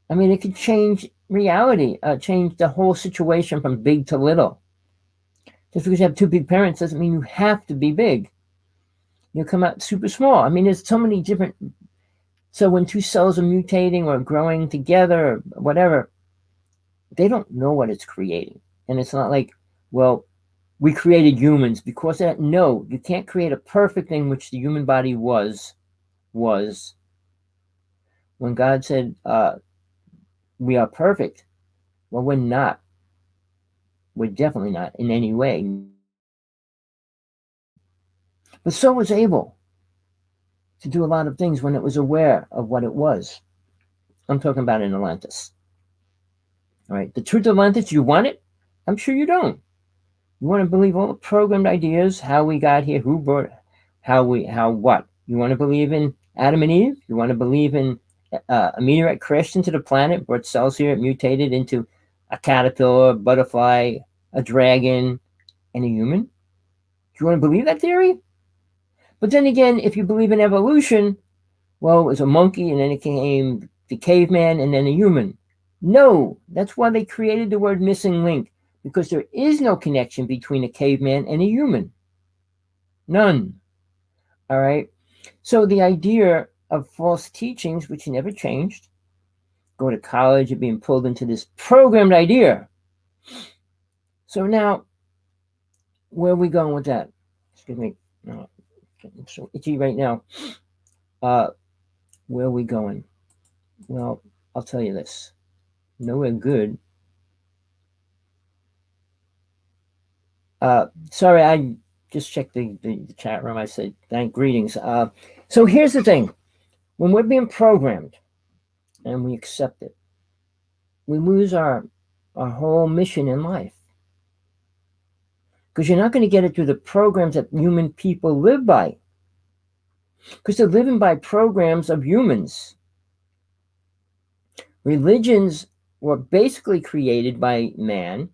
I mean, it could change reality, change the whole situation from big to little. Just because you have two big parents doesn't mean you have to be big. You'll come out super small. I mean, there's so many different. So when two cells are mutating or growing together or whatever, they don't know what it's creating. And it's not like, well, we created humans because of that. No, you can't create a perfect thing, which the human body was. When God said, we are perfect, well, we're not. We're definitely not in any way. But so was able to do a lot of things when it was aware of what it was. I'm talking about in Atlantis. All right, the truth of Atlantis, you want it? I'm sure you don't. You want to believe all the programmed ideas, how we got here, who brought it, how what? You want to believe in Adam and Eve? You want to believe in a meteorite crashed into the planet, brought cells here, it mutated into a caterpillar, a butterfly, a dragon, and a human? Do you want to believe that theory? But then again, if you believe in evolution, well, it was a monkey and then it came the caveman and then a human. No, that's why they created the word missing link, because there is no connection between a caveman and a human. None. All right. So the idea of false teachings, which never changed, go to college, you're being pulled into this programmed idea. So now, where are we going with that? Excuse me. No, I'm so itchy right now. Where are we going? Well, I'll tell you this. Nowhere good. Sorry, I just checked the chat room. I said, greetings. So here's the thing. When we're being programmed and we accept it, we lose our whole mission in life. Because you're not going to get it through the programs that human people live by. Because they're living by programs of humans. Religions were basically created by man.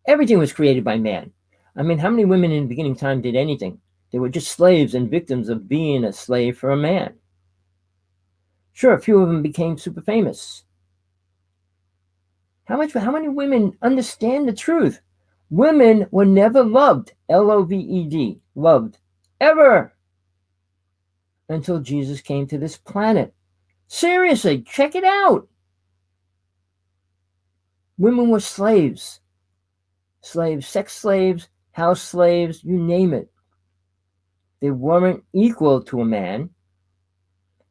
Everything was created by man. I mean, how many women in the beginning time did anything? They were just slaves and victims of being a slave for a man. Sure, a few of them became super famous. How many women understand the truth? Women were never loved, L-O-V-E-D, loved, ever, until Jesus came to this planet. Seriously, check it out. Women were slaves. Slaves, sex slaves, house slaves, you name it. They weren't equal to a man.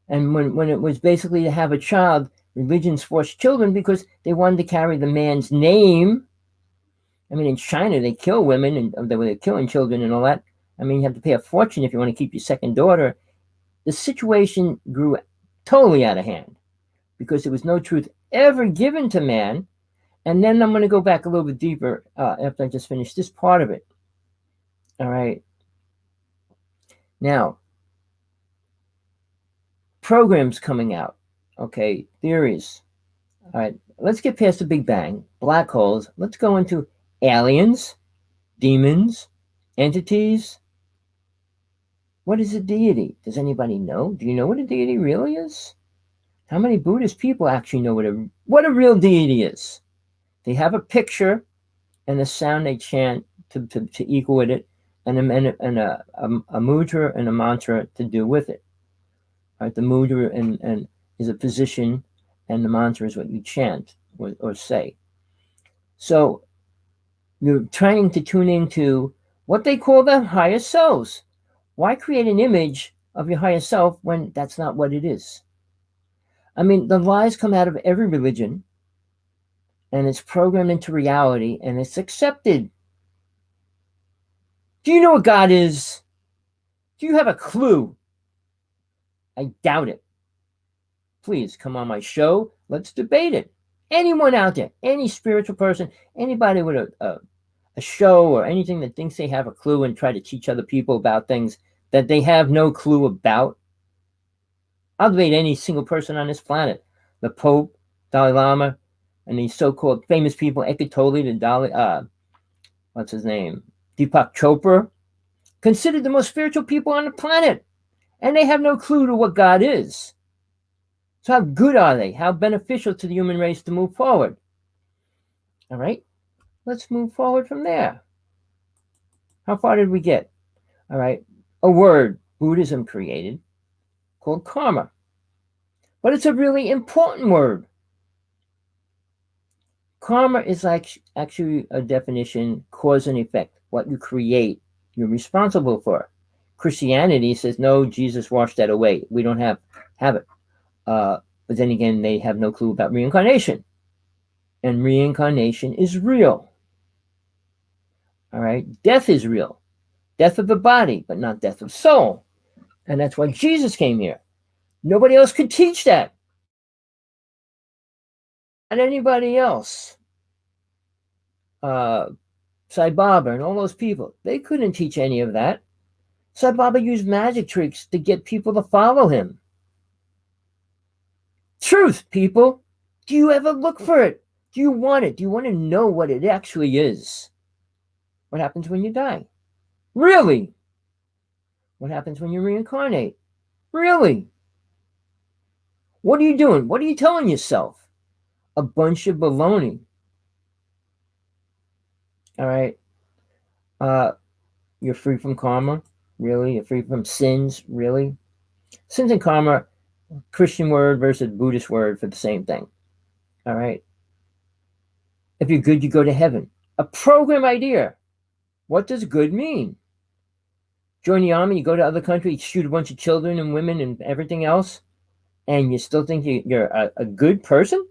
And when it was basically to have a child, religions forced children because they wanted to carry the man's name. I mean, in China, they kill women and they were killing children and all that. I mean, you have to pay a fortune if you want to keep your second daughter. The situation grew totally out of hand because there was no truth ever given to man. And then I'm going to go back a little bit deeper after I just finish this part of it. All right. Now, programs coming out. Okay, theories. All right, let's get past the Big Bang, black holes. Let's go into aliens, demons, entities. What is a deity? Does anybody know? Do you know what a deity really is? How many Buddhist people actually know what a real deity is? They have a picture and a sound they chant to equal with it, and a mudra and a mantra to do with it. Right, the mudra and is a position, and the mantra is what you chant or say. So you're trying to tune into what they call the higher selves. Why create an image of your higher self when that's not what it is? I mean, the lies come out of every religion, and it's programmed into reality, and it's accepted. Do you know what God is? Do you have a clue? I doubt it. Please come on my show. Let's debate it. Anyone out there, any spiritual person, anybody with a show or anything that thinks they have a clue and try to teach other people about things that they have no clue about. I'll debate any single person on this planet. The Pope, Dalai Lama, and these so-called famous people, Eckhart Tolle, what's his name? Deepak Chopra, considered the most spiritual people on the planet. And they have no clue to what God is. So how good are they? How beneficial to the human race to move forward? All right, let's move forward from there. How far did we get? All right, a word Buddhism created called karma. But it's a really important word. Karma is like actually a definition, cause and effect. What you create, you're responsible for. Christianity says, no, Jesus washed that away. We don't have it. But then again, they have no clue about reincarnation. And reincarnation is real. All right? Death is real. Death of the body, but not death of soul. And that's why Jesus came here. Nobody else could teach that. Not anybody else. Sai Baba and all those people, they couldn't teach any of that. Sai Baba used magic tricks to get people to follow him. Truth, people. Do you ever look for it? Do you want it? Do you want to know what it actually is? What happens when you die? Really? What happens when you reincarnate? Really? What are you doing? What are you telling yourself? A bunch of baloney. All right. You're free from karma. Really? You're free from sins. Really? Sins and karma, Christian word versus Buddhist word for the same thing. All right. If you're good, you go to heaven. A program idea. What does good mean? Join the army, you go to other countries, shoot a bunch of children and women and everything else, and you still think you're a good person?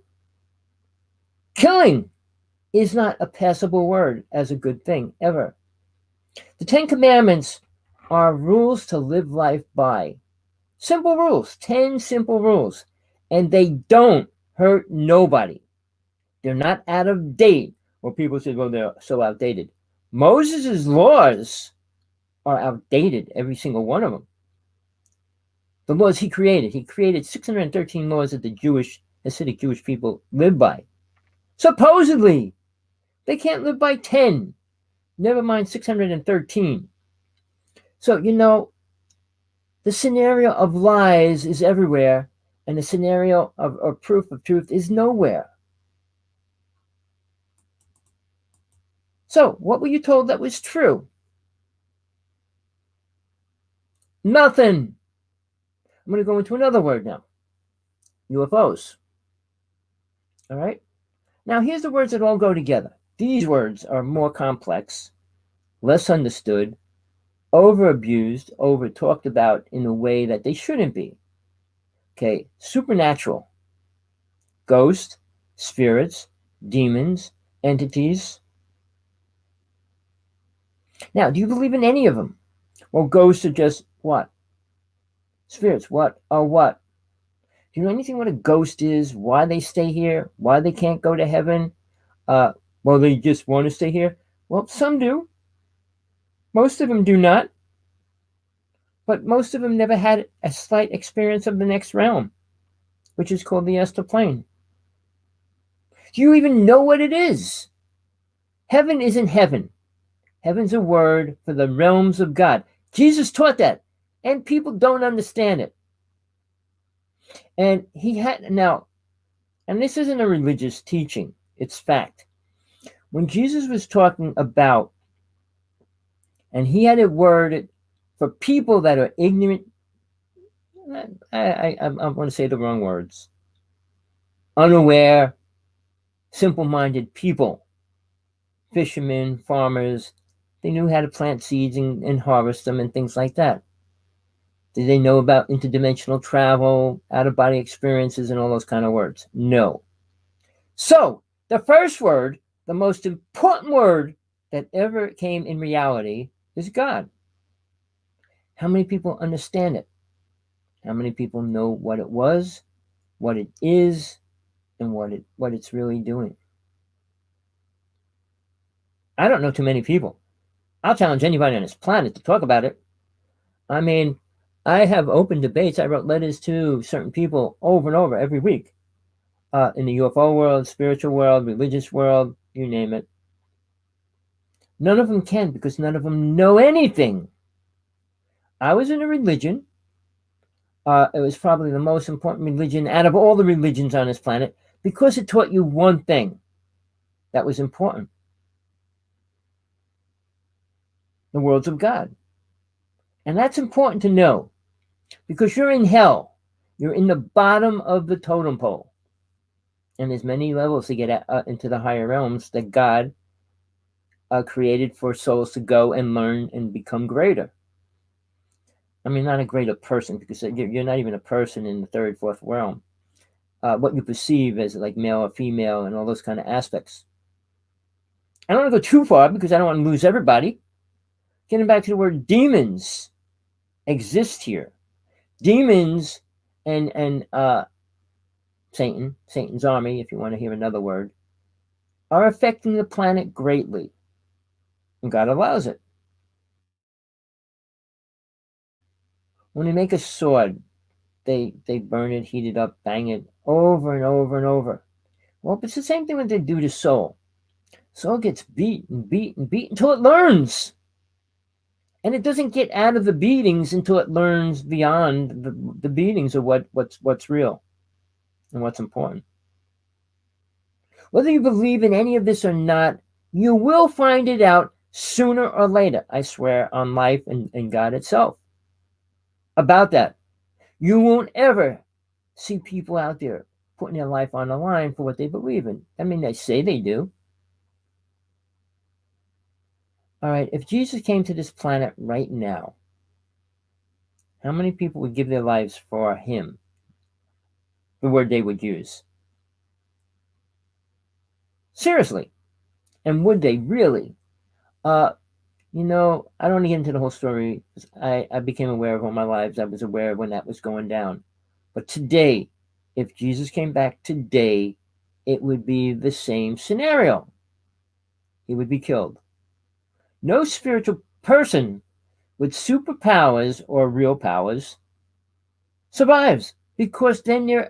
Killing is not a passable word as a good thing, ever. The 10 Commandments are rules to live life by. Simple rules, 10 simple rules, and they don't hurt nobody. They're not out of date. Well, people say, well, they're so outdated. Moses' laws are outdated, every single one of them. The laws he created 613 laws that the Hasidic Jewish people live by. Supposedly, they can't live by 10, never mind 613. So, the scenario of lies is everywhere, and the scenario of proof of truth is nowhere. So, what were you told that was true? Nothing. I'm going to go into another word now. UFOs. All right? Now, here's the words that all go together. These words are more complex, less understood, over-abused, over-talked about in a way that they shouldn't be. Okay, supernatural, ghost, spirits, demons, entities. Now, do you believe in any of them? Well, ghosts are just what? Spirits, what are what? Do you know anything what a ghost is? Why they stay here? Why they can't go to heaven? Well, they just want to stay here? Well, some do. Most of them do not. But most of them never had a slight experience of the next realm, which is called the astral plane. Do you even know what it is? Heaven isn't heaven. Heaven's a word for the realms of God. Jesus taught that, and people don't understand it. And and this isn't a religious teaching, it's fact. When Jesus was talking about, and he had a word for people that are ignorant, I want to say the wrong words, unaware, simple-minded people, fishermen, farmers, they knew how to plant seeds and harvest them and things like that. Did they know about interdimensional travel, out-of-body experiences, and all those kind of words? No. So, the first word, the most important word that ever came in reality is God. How many people understand it? How many people know what it was, what it is, and what it's really doing? I don't know too many people. I'll challenge anybody on this planet to talk about it. I mean, I have open debates. I wrote letters to certain people over and over every week. In the UFO world, spiritual world, religious world, you name it. None of them can because none of them know anything. I was in a religion. It was probably the most important religion out of all the religions on this planet because it taught you one thing that was important. The words of God. And that's important to know because you're in hell. You're in the bottom of the totem pole. And there's many levels to get into the higher realms that God created for souls to go and learn and become greater. I mean, not a greater person because you're not even a person in the third, fourth realm. What you perceive as like male or female and all those kind of aspects. I don't want to go too far because I don't want to lose everybody. Getting back to the word demons exist here. Demons and Satan's army, if you want to hear another word, are affecting the planet greatly. And God allows it. When they make a sword, they burn it, heat it up, bang it over and over and over. Well, it's the same thing when they do to soul. Soul gets beat and beat and beat until it learns. And it doesn't get out of the beatings until it learns beyond the beatings of what's real and what's important. Whether you believe in any of this or not, you will find it out sooner or later, I swear on life and God itself. About that, you won't ever see people out there putting their life on the line for what they believe in. I mean, they say they do. All right, if Jesus came to this planet right now, how many people would give their lives for him? The word they would use. Seriously. And would they really? I don't want to get into the whole story. I became aware of all my lives. I was aware of when that was going down. But today, if Jesus came back today, it would be the same scenario. He would be killed. No spiritual person with superpowers or real powers survives, because then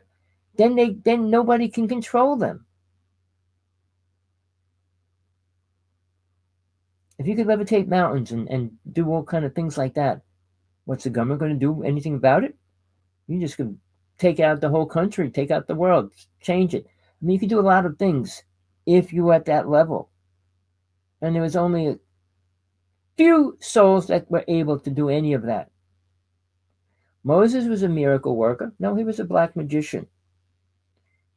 nobody can control them. If you could levitate mountains and do all kind of things like that, what's the government going to do anything about it? You just could take out the whole country, take out the world, change it. I mean, you could do a lot of things if you were at that level. And there was only a few souls that were able to do any of that. Moses was a miracle worker. No, he was a black magician.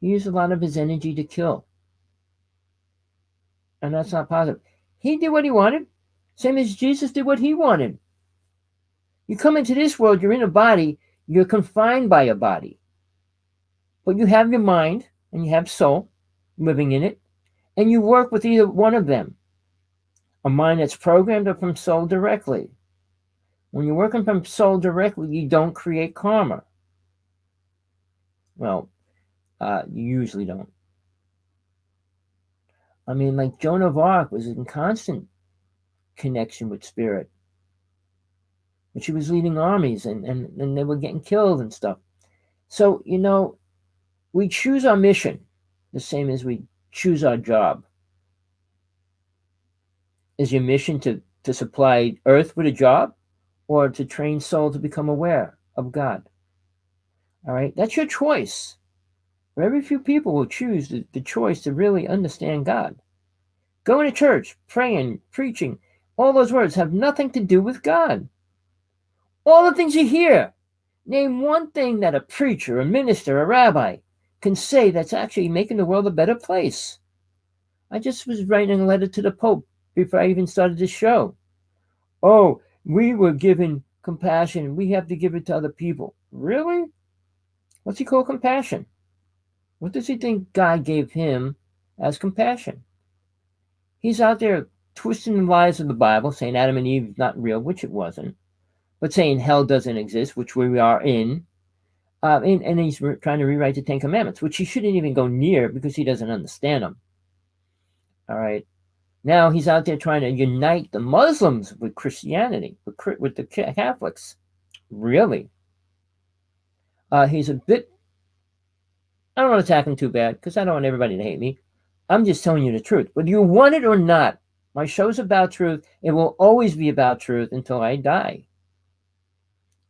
He used a lot of his energy to kill. And that's not positive. He did what he wanted, same as Jesus did what he wanted. You come into this world, you're in a body, you're confined by a body. But you have your mind and you have soul living in it, and you work with either one of them. A mind that's programmed or from soul directly. When you're working from soul directly, you don't create karma. Well, you usually don't. I mean, like Joan of Arc was in constant connection with spirit. But she was leading armies and they were getting killed and stuff. So, we choose our mission the same as we choose our job. Is your mission to supply earth with a job, or to train soul to become aware of God? All right, that's your choice. Very few people will choose the choice to really understand God. Going to church, praying, preaching, all those words have nothing to do with God. All the things you hear, name one thing that a preacher, a minister, a rabbi can say that's actually making the world a better place. I just was writing a letter to the Pope before I even started this show. Oh, we were given compassion. We have to give it to other people. Really? What's he call compassion? What does he think God gave him as compassion? He's out there twisting the lies of the Bible, saying Adam and Eve is not real, which it wasn't, but saying hell doesn't exist, which we are in. And he's trying to rewrite the Ten Commandments, which he shouldn't even go near because he doesn't understand them. All right. Now he's out there trying to unite the Muslims with Christianity, with the Catholics. Really? He's a bit... I don't want to attack him too bad because I don't want everybody to hate me. I'm just telling you the truth. Whether you want it or not, my show's about truth. It will always be about truth until I die.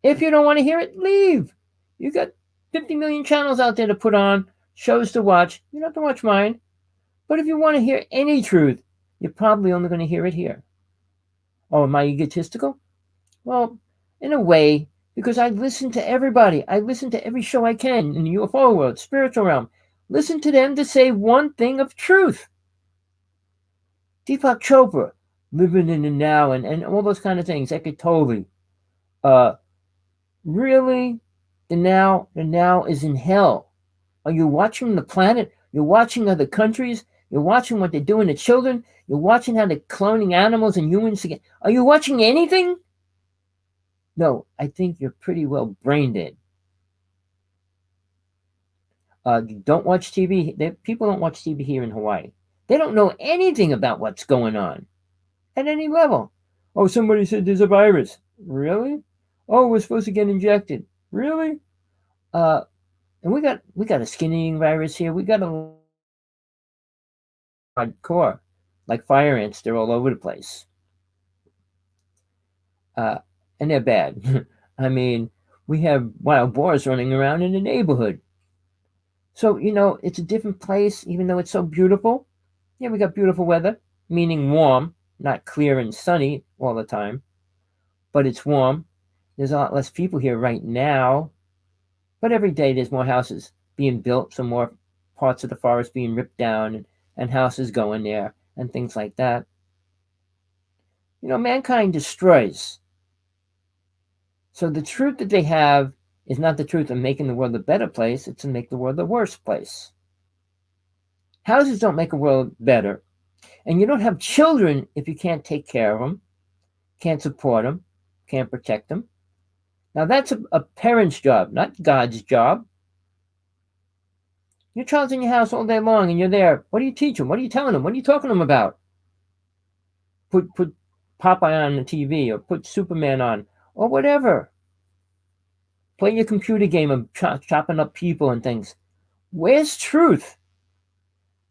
If you don't want to hear it, leave. You got 50 million channels out there to put on, shows to watch. You don't have to watch mine. But if you want to hear any truth, you're probably only going to hear it here. Oh, am I egotistical? Well, in a way, because I listen to everybody. I listen to every show I can in the UFO world, spiritual realm. Listen to them to say one thing of truth. Deepak Chopra, living in the now, and all those kind of things. Eckhart Tolle. Really? The now is in hell. Are you watching the planet? You're watching other countries? You're watching what they're doing to children? You're watching how they're cloning animals and humans again? Are you watching anything? No, I think you're pretty well brain dead. Don't watch TV. People don't watch TV here in Hawaii. They don't know anything about what's going on at any level. Oh, somebody said there's a virus. Really? Oh, we're supposed to get injected. Really? And we got a skin-eating virus here. We got a hardcore, like fire ants. They're all over the place. and they're bad. I mean, we have wild boars running around in the neighborhood. So, it's a different place, even though it's so beautiful. Yeah, we got beautiful weather, meaning warm, not clear and sunny all the time, but it's warm. There's a lot less people here right now, but every day there's more houses being built, some more parts of the forest being ripped down, and houses going there, and things like that. Mankind destroys. So the truth that they have is not the truth of making the world a better place, it's to make the world a worse place. Houses don't make a world better. And you don't have children if you can't take care of them, can't support them, can't protect them. Now that's a parent's job, not God's job. Your child's in your house all day long and you're there. What do you teach them? What are you telling them? What are you talking to them about? Put Popeye on the TV, or put Superman on, or whatever. Play your computer game of chopping up people and things. Where's truth?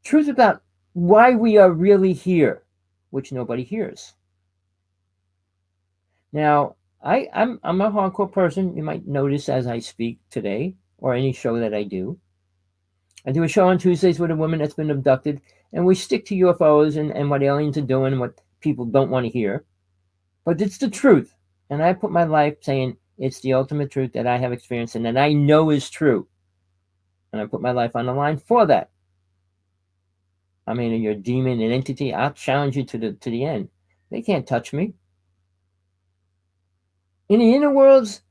Truth about why we are really here, which nobody hears. Now, I'm a hardcore person. You might notice as I speak today, or any show that I do. I do a show on Tuesdays with a woman that's been abducted, and we stick to UFOs and what aliens are doing and what people don't want to hear. But it's the truth. And I put my life saying it's the ultimate truth that I have experienced and that I know is true. And I put my life on the line for that. I mean, you're a demon, an entity, I'll challenge you to the end. They can't touch me. In the inner worlds,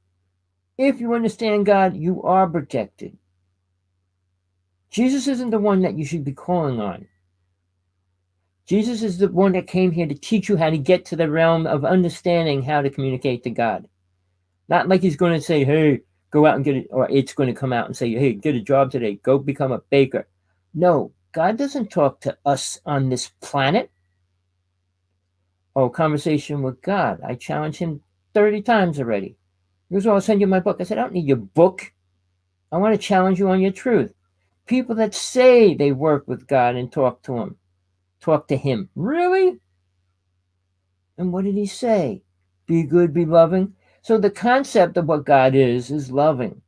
if you understand God, you are protected. Jesus isn't the one that you should be calling on. Jesus is the one that came here to teach you how to get to the realm of understanding how to communicate to God. Not like he's going to say, hey, go out and get it, or it's going to come out and say, hey, get a job today, go become a baker. No, God doesn't talk to us on this planet. Oh, conversation with God. I challenged him 30 times already. He goes, well, I'll send you my book. I said, I don't need your book. I want to challenge you on your truth. People that say they work with God and talk to him. Really? And what did he say? Be good, be loving. So the concept of what God is loving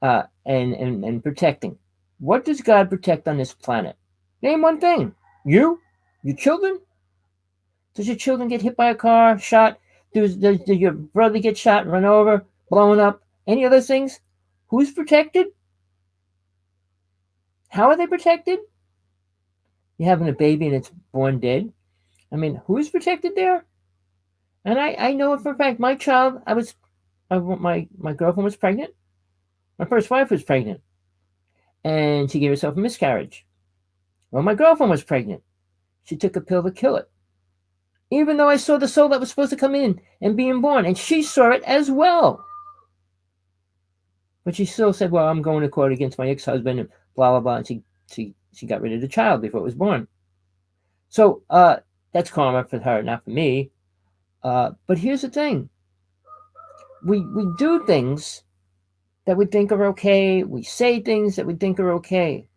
and protecting. What does God protect on this planet? Name one thing. You? Your children? Does your children get hit by a car, shot? Does your brother get shot, run over, blown up? Any other things? Who's protected? How are they protected? You're having a baby and it's born dead. I mean, who's protected there? And I know it for a fact. My child, my girlfriend was pregnant. My first wife was pregnant. And she gave herself a miscarriage. Well, my girlfriend was pregnant. She took a pill to kill it. Even though I saw the soul that was supposed to come in and being born. And she saw it as well. But she still said, well, I'm going to court against my ex-husband and blah, blah, blah. And she got rid of the child before it was born. So that's karma for her, not for me. But here's the thing. We do things that we think are okay. We say things that we think are okay.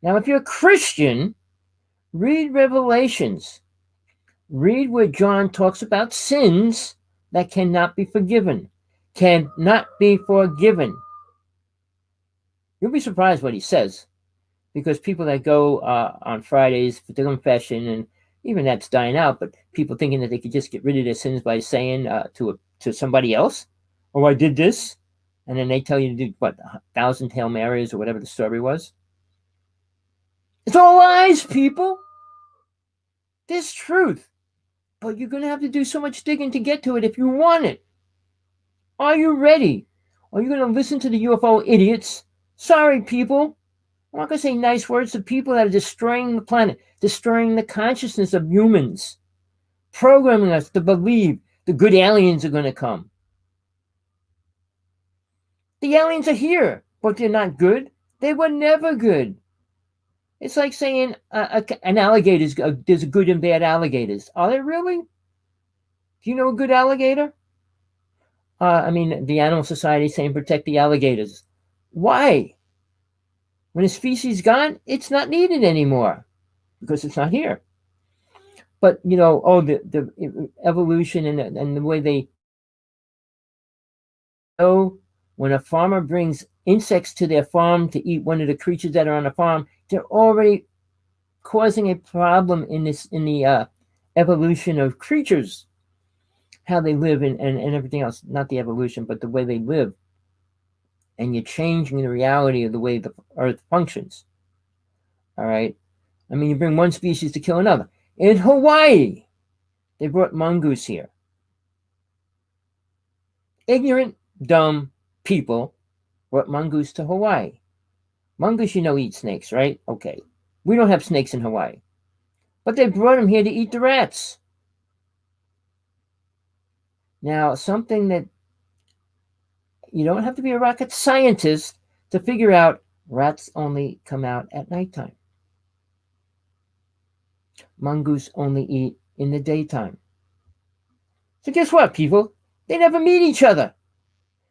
Now, if you're a Christian, read Revelations. Read where John talks about sins that cannot be forgiven. Cannot be forgiven. You'll be surprised what he says. Because people that go on Fridays for the confession, and even that's dying out, but people thinking that they could just get rid of their sins by saying to somebody else, oh, I did this, and then they tell you to do, 1,000 Hail Marys or whatever the story was. It's all lies, people. There's truth. But you're going to have to do so much digging to get to it if you want it. Are you ready? Are you going to listen to the UFO idiots? Sorry, people. I'm not going to say nice words to people that are destroying the planet, destroying the consciousness of humans, programming us to believe the good aliens are going to come. The aliens are here, but they're not good. They were never good. It's like saying an alligator, there's good and bad alligators. Are there really? Do you know a good alligator? The Animal Society is saying protect the alligators. Why? When a species is gone, it's not needed anymore because it's not here. But the evolution and the way they know when a farmer brings insects to their farm to eat one of the creatures that are on the farm, they're already causing a problem in the evolution of creatures, how they live and everything else. Not the evolution, but the way they live. And you're changing the reality of the way the earth functions. All right. I mean, you bring one species to kill another. In Hawaii, they brought mongoose here. Ignorant, dumb people brought mongoose to Hawaii. Mongoose, eat snakes, right? Okay. We don't have snakes in Hawaii. But they brought them here to eat the rats. Now, something that you don't have to be a rocket scientist to figure out, rats only come out at nighttime. Mongoose only eat in the daytime. So guess what, people? They never meet each other.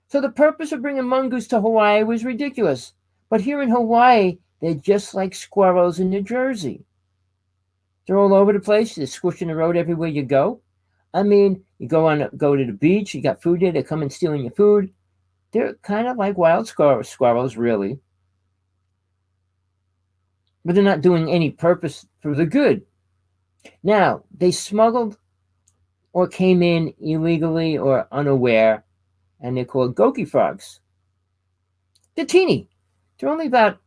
So the purpose of bringing mongoose to Hawaii was ridiculous. But here in Hawaii, they're just like squirrels in New Jersey. They're all over the place. They're squishing the road everywhere you go. I mean, you go to the beach, you got food there, they come and stealing your food. They're kind of like wild squirrels, really. But they're not doing any purpose for the good. Now, they smuggled or came in illegally or unaware, and they're called goki frogs. They're teeny. They're only about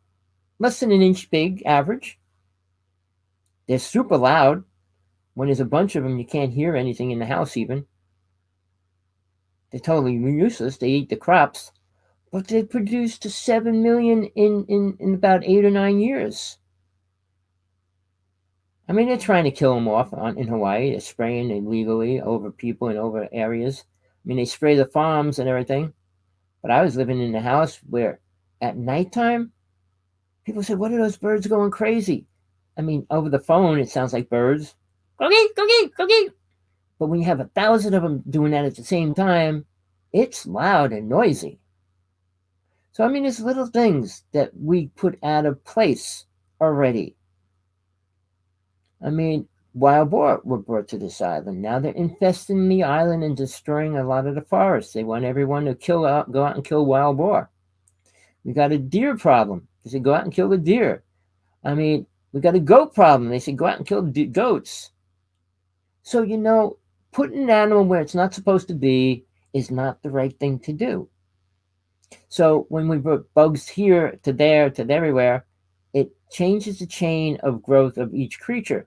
less than an inch big, average. They're super loud. When there's a bunch of them, you can't hear anything in the house even. They're totally useless. They eat the crops. But they produced 7 million in about 8 or 9 years. I mean, they're trying to kill them off in Hawaii. They're spraying illegally over people and over areas. I mean, they spray the farms and everything. But I was living in a house where at nighttime, people said, "What are those birds going crazy?" I mean, over the phone, it sounds like birds. Cookie, cookie, cookie. But when you have 1,000 of them doing that at the same time, it's loud and noisy. So, I mean, there's little things that we put out of place already. I mean, wild boar were brought to this island. Now they're infesting the island and destroying a lot of the forests. They want everyone to go out and kill wild boar. We got a deer problem. They said, go out and kill the deer. I mean, we got a goat problem. They said, go out and kill goats. So, putting an animal where it's not supposed to be is not the right thing to do. So when we put bugs here to there to everywhere, it changes the chain of growth of each creature.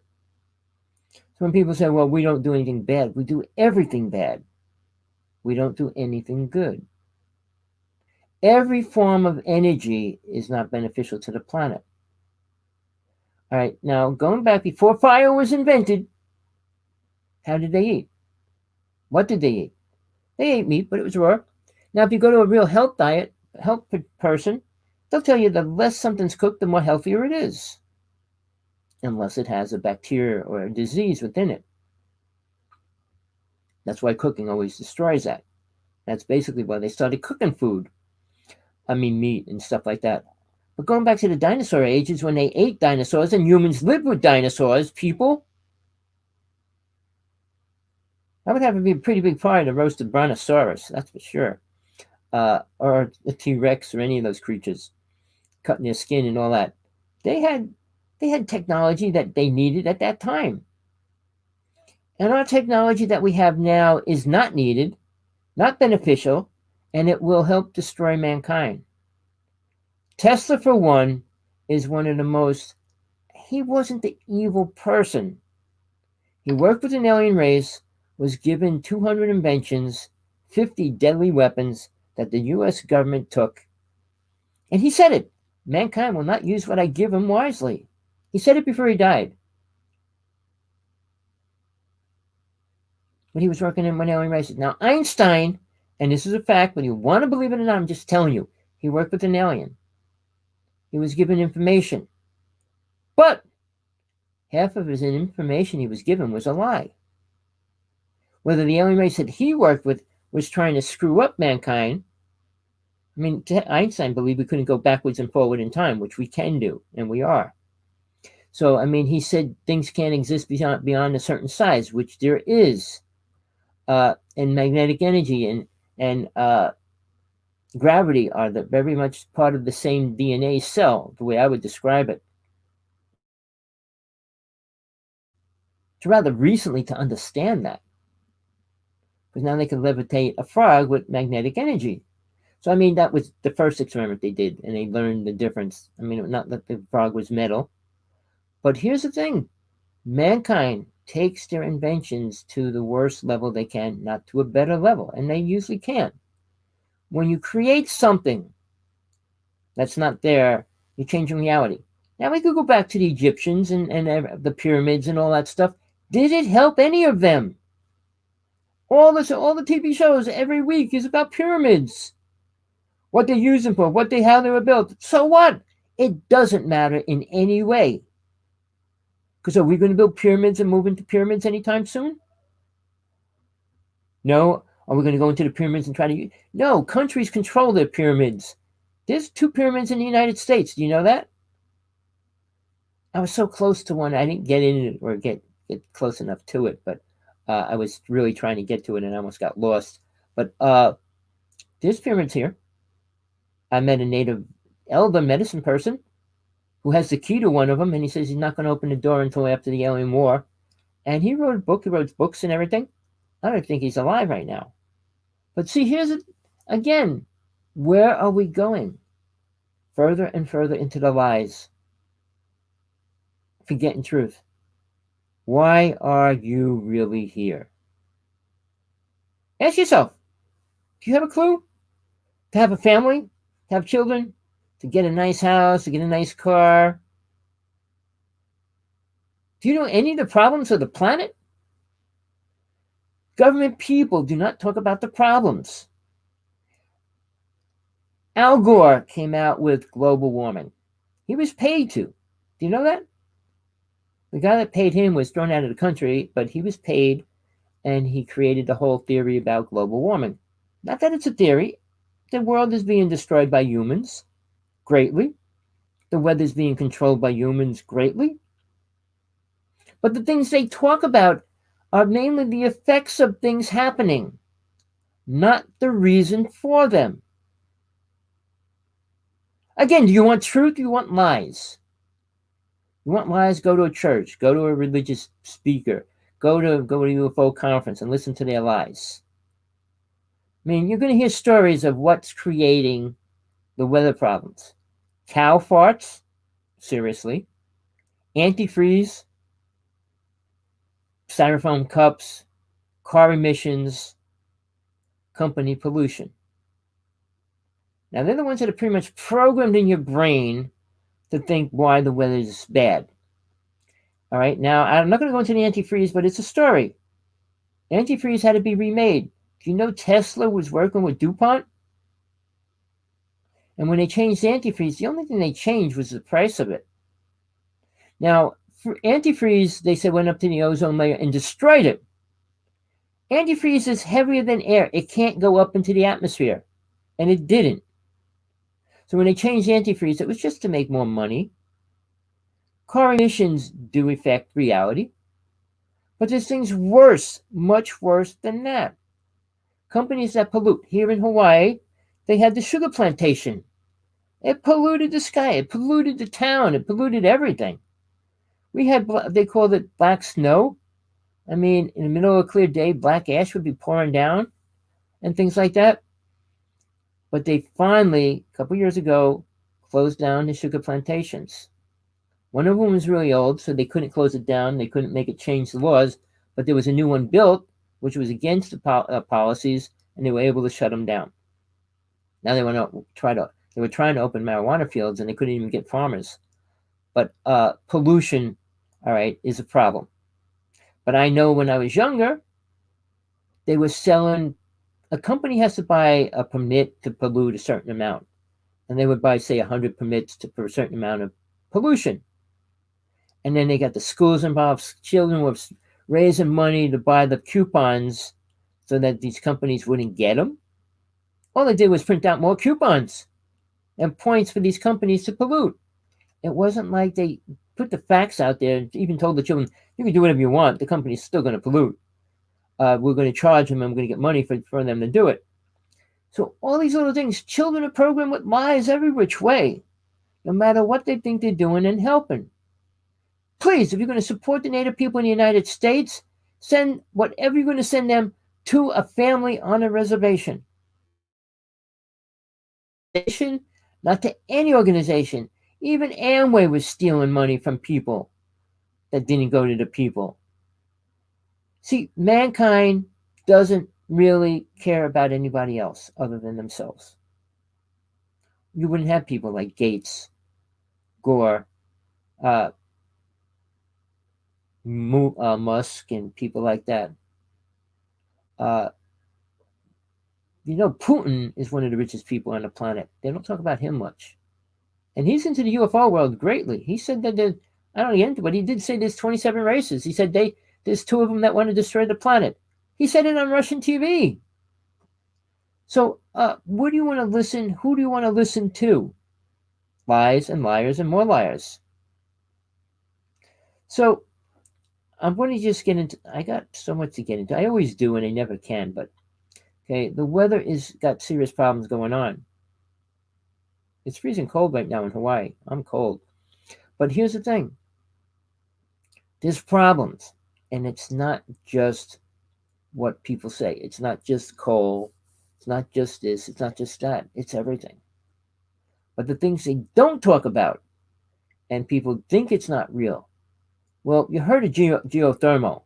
So when people say, well, we don't do anything bad, we do everything bad. We don't do anything good. Every form of energy is not beneficial to the planet. All right, now going back before fire was invented, how did they eat? What did they eat? They ate meat, but it was raw. Now, if you go to a real health person, they'll tell you the less something's cooked, the more healthier it is. Unless it has a bacteria or a disease within it. That's why cooking always destroys that. That's basically why they started cooking food. I mean, meat and stuff like that. But going back to the dinosaur ages, when they ate dinosaurs and humans lived with dinosaurs, people, that would have to be a pretty big part of roasted brontosaurus, that's for sure. Or a T-Rex or any of those creatures, cutting their skin and all that. They had technology that they needed at that time. And our technology that we have now is not needed, not beneficial, and it will help destroy mankind. Tesla, for one, is one of the most, he wasn't the evil person. He worked with an alien race, was given 200 inventions, 50 deadly weapons that the U.S. government took. And he said it, mankind will not use what I give him wisely. He said it before he died. When he was working in one alien race. Now, Einstein, and this is a fact, whether you want to believe it or not, I'm just telling you, he worked with an alien. He was given information. But half of his information he was given was a lie. Whether the alien race that he worked with was trying to screw up mankind. I mean, Einstein believed we couldn't go backwards and forward in time, which we can do, and we are. So, I mean, he said things can't exist beyond a certain size, which there is. And magnetic energy and gravity are very much part of the same DNA cell, the way I would describe it. It's rather recently to understand that, because now they can levitate a frog with magnetic energy. So, I mean, that was the first experiment they did, and they learned the difference. I mean, not that the frog was metal, but here's the thing: mankind takes their inventions to the worst level they can, not to a better level, and they usually can't. When you create something that's not there, you're changing reality. Now, we could go back to the Egyptians and the pyramids and all that stuff. Did it help any of them? All the TV shows every week is about pyramids. What they use them for, how they were built. So what? It doesn't matter in any way. Because are we going to build pyramids and move into pyramids anytime soon? No. Are we going to go into the pyramids and try to... No, countries control their pyramids. There's 2 pyramids in the United States. Do you know that? I was so close to one. I didn't get in it or get close enough to it, but I was really trying to get to it and I almost got lost. But there's pyramids here. I met a native elder medicine person who has the key to one of them, and he says he's not going to open the door until after the Alien War. And he wrote a book. He wrote books and everything. I don't think he's alive right now. But see, here's it again. Where are we going? Further and further into the lies. Forgetting truth. Why are you really here? Ask yourself. Do you have a clue? To have a family? To have children? To get a nice house? To get a nice car? Do you know any of the problems of the planet? Government people do not talk about the problems. Al Gore came out with global warming. He was paid to. Do you know that? The guy that paid him was thrown out of the country, but he was paid, and he created the whole theory about global warming. Not that it's a theory. The world is being destroyed by humans greatly. The weather is being controlled by humans greatly. But the things they talk about are mainly the effects of things happening, not the reason for them. Again, do you want truth? Do you want lies? You want lies? Go to a church. Go to a religious speaker. Go to a UFO conference and listen to their lies. I mean, you're going to hear stories of what's creating the weather problems. Cow farts, seriously. Antifreeze, styrofoam cups, car emissions, company pollution. Now, they're the ones that are pretty much programmed in your brain to think why the weather is bad. All right, now, I'm not going to go into the antifreeze, but it's a story. Antifreeze had to be remade. Do you know Tesla was working with DuPont? And when they changed antifreeze, the only thing they changed was the price of it. Now, for antifreeze, they said went up to the ozone layer and destroyed it. Antifreeze is heavier than air. It can't go up into the atmosphere. And it didn't. So when they changed antifreeze, it was just to make more money. Car emissions do affect reality. But there's things worse, much worse than that. Companies that pollute. Here in Hawaii, they had the sugar plantation. It polluted the sky. It polluted the town. It polluted everything. We had, they called it black snow. I mean, in the middle of a clear day, black ash would be pouring down and things like that. But they finally, a couple years ago, closed down the sugar plantations. One of them was really old, so they couldn't close it down. They couldn't make it change the laws. But there was a new one built, which was against the policies, and they were able to shut them down. Now they were trying to open marijuana fields, and they couldn't even get farmers. But pollution, all right, is a problem. But I know when I was younger, they were selling, a company has to buy a permit to pollute a certain amount. And they would buy, say, 100 permits for a certain amount of pollution. And then they got the schools involved. Children were raising money to buy the coupons so that these companies wouldn't get them. All they did was print out more coupons and points for these companies to pollute. It wasn't like they put the facts out there, even told the children, you can do whatever you want, the company's still going to pollute. We're going to charge them and we're going to get money for them to do it. So all these little things, children are programmed with lies every which way, no matter what they think they're doing and helping. Please, if you're going to support the Native people in the United States, send whatever you're going to send them to a family on a reservation. Not to any organization. Even Amway was stealing money from people that didn't go to the people. See, mankind doesn't really care about anybody else other than themselves. You wouldn't have people like Gates, Gore, Musk, and people like that. Putin is one of the richest people on the planet. They don't talk about him much. And he's into the UFO world greatly. He said that I don't know, but he did say there's 27 races. He said there's 2 of them that want to destroy the planet. He said it on Russian TV. So what do you want to listen? Who do you want to listen to? Lies and liars and more liars. So I'm going to just get into, I got so much to get into. I always do and I never can, but okay, the weather is got serious problems going on. It's freezing cold right now in Hawaii. I'm cold. But here's the thing. There's problems. And it's not just what people say. It's not just coal. It's not just this. It's not just that. It's everything. But the things they don't talk about, and people think it's not real. Well, you heard of geothermal,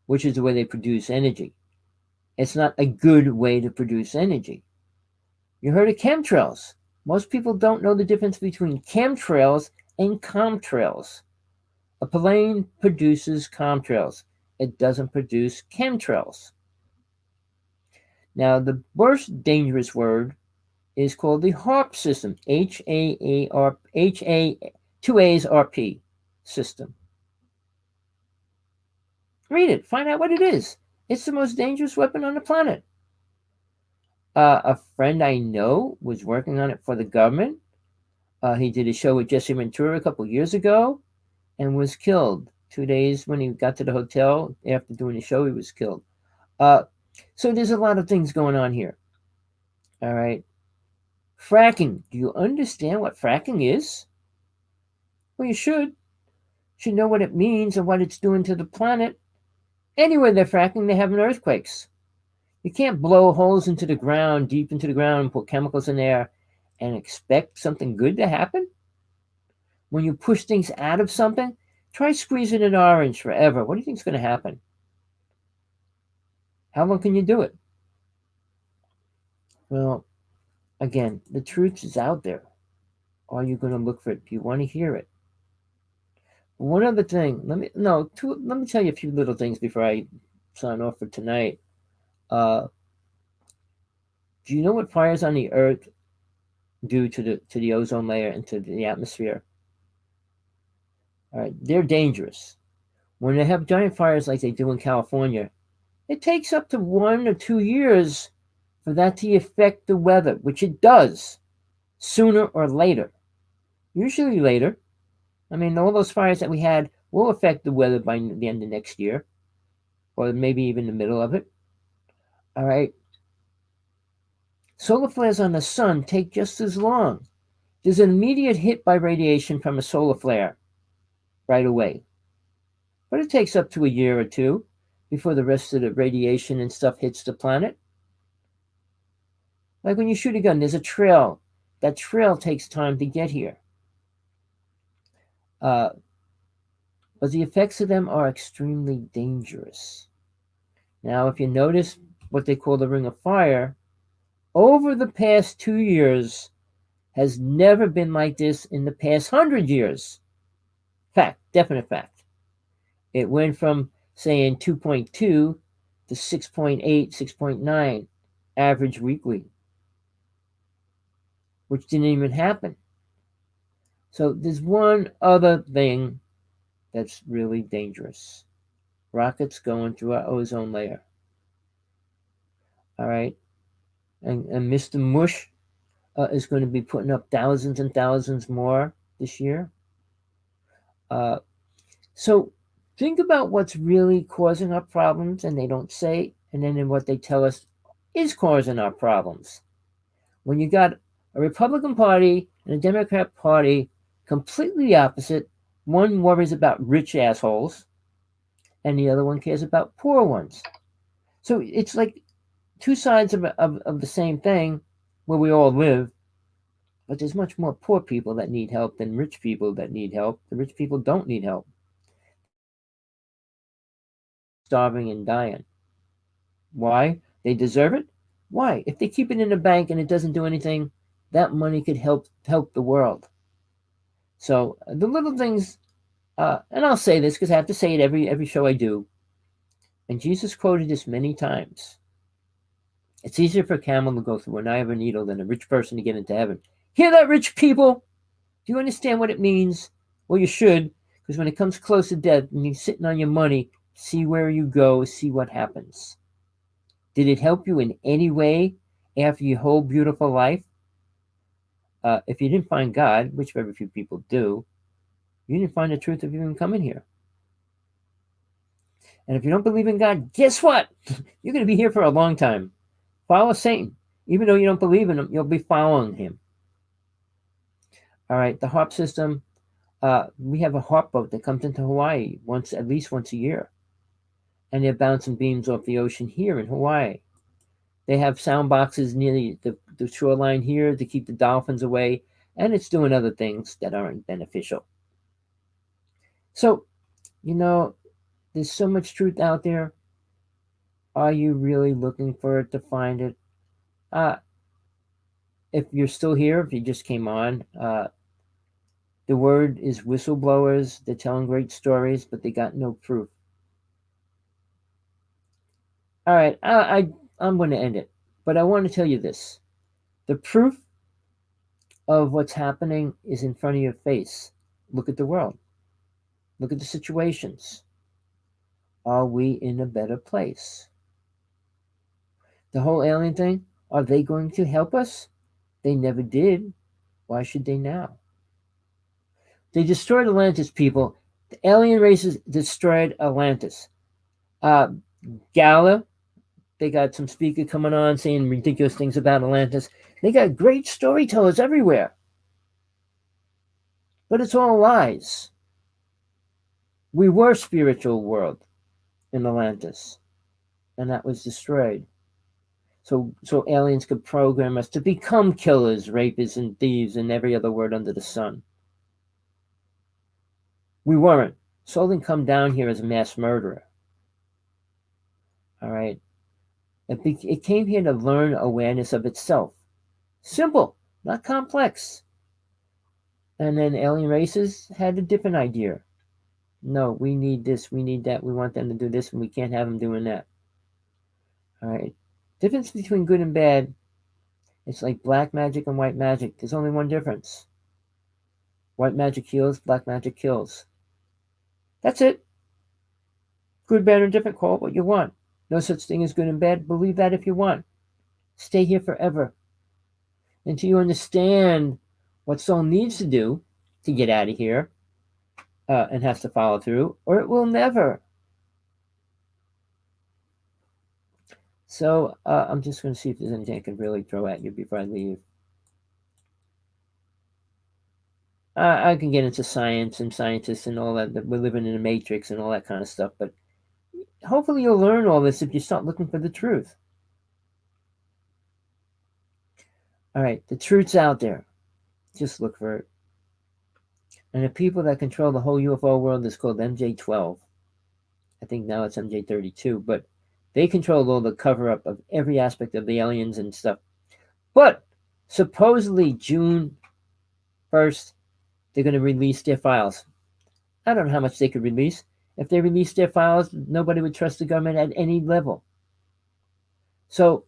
which is the way they produce energy. It's not a good way to produce energy. You heard of chemtrails. Most people don't know the difference between chemtrails and contrails. A plane produces contrails. It doesn't produce chemtrails. Now, the worst dangerous word is called the HARP system. H-A-R, two A's, R-P system. Read it. Find out what it is. It's the most dangerous weapon on the planet. A friend I know was working on it for the government. He did a show with Jesse Ventura a couple years ago and was killed. 2 days when he got to the hotel after doing the show, he was killed. So there's a lot of things going on here. All right. Fracking. Do you understand what fracking is? Well, you should. You should know what it means and what it's doing to the planet. Anywhere they're fracking, they're having earthquakes. You can't blow holes into the ground, deep into the ground, and put chemicals in there and expect something good to happen. When you push things out of something, try squeezing an orange forever. What do you think is going to happen? How long can you do it? Well, again, the truth is out there. Are you going to look for it? Do you want to hear it? One other thing. Let me tell you a few little things before I sign off for tonight. Do you know what fires on the earth do to the ozone layer and to the atmosphere? All right, they're dangerous. When they have giant fires like they do in California, it takes up to 1 or 2 years for that to affect the weather, which it does, sooner or later. Usually later. I mean, all those fires that we had will affect the weather by the end of next year, or maybe even the middle of it. All right. Solar flares on the sun take just as long. There's an immediate hit by radiation from a solar flare right away. But it takes up to a year or 2 before the rest of the radiation and stuff hits the planet. Like when you shoot a gun, there's a trail. That trail takes time to get here. But the effects of them are extremely dangerous. Now, if you notice what they call the ring of fire, over the past 2 years has never been like this in the past 100 years. Fact, definite fact. It went from saying 2.2 to 6.8, 6.9 average weekly, which didn't even happen. So there's one other thing that's really dangerous. Rockets going through our ozone layer. All right. And Mr. Mush is going to be putting up thousands and thousands more this year. So think about what's really causing our problems, and they don't say, and then in what they tell us is causing our problems. When you got a Republican Party and a Democrat Party completely opposite, one worries about rich assholes, and the other one cares about poor ones. So it's like two sides of the same thing where we all live, but there's much more poor people that need help than rich people that need help. The rich people don't need help. Starving and dying. Why? They deserve it? Why? If they keep it in the bank and it doesn't do anything, that money could help the world. So the little things, and I'll say this because I have to say it every show I do, and Jesus quoted this many times. It's easier for a camel to go through an eye of a needle than a rich person to get into heaven. Hear that, rich people? Do you understand what it means? Well, you should, because when it comes close to death and you're sitting on your money, see where you go, see what happens. Did it help you in any way after your whole beautiful life? If you didn't find God, which very few people do, you didn't find the truth of even coming here. And if you don't believe in God, guess what? You're going to be here for a long time. Follow Satan. Even though you don't believe in him, you'll be following him. All right, the HARP system. We have a HARP boat that comes into Hawaii at least once a year. And they're bouncing beams off the ocean here in Hawaii. They have sound boxes near the shoreline here to keep the dolphins away, and it's doing other things that aren't beneficial. So, there's so much truth out there. Are you really looking for it to find it? If you're still here, if you just came on, the word is whistleblowers. They're telling great stories, but they got no proof. All right, I'm going to end it, but I want to tell you this. The proof of what's happening is in front of your face. Look at the world. Look at the situations. Are we in a better place? The whole alien thing, are they going to help us? They never did. Why should they now? They destroyed Atlantis, people. The alien races destroyed Atlantis. Gala, they got some speaker coming on saying ridiculous things about Atlantis. They got great storytellers everywhere. But it's all lies. We were spiritual world in Atlantis, and that was destroyed. So aliens could program us to become killers, rapists, and thieves, and every other word under the sun. We weren't. Soul didn't come down here as a mass murderer. All right. It came here to learn awareness of itself. Simple, not complex. And then alien races had a different idea. No, we need this, we need that, we want them to do this, and we can't have them doing that. All right. Difference between good and bad, it's like black magic and white magic. There's only one difference. White magic heals, black magic kills. That's it. Good, bad, or different, call it what you want. No such thing as good and bad. Believe that if you want. Stay here forever. Until you understand what soul needs to do to get out of here and has to follow through, or it will never. So I'm just going to see if there's anything I can really throw at you before I leave. I can get into science and scientists and all that we're living in a matrix and all that kind of stuff, but hopefully you'll learn all this if you start looking for the truth. All right, the truth's out there. Just look for it. And the people that control the whole UFO world is called MJ-12. I think now it's MJ-32, but they control all the cover-up of every aspect of the aliens and stuff. But supposedly June 1st, they're going to release their files. I don't know how much they could release. If they released their files, nobody would trust the government at any level. So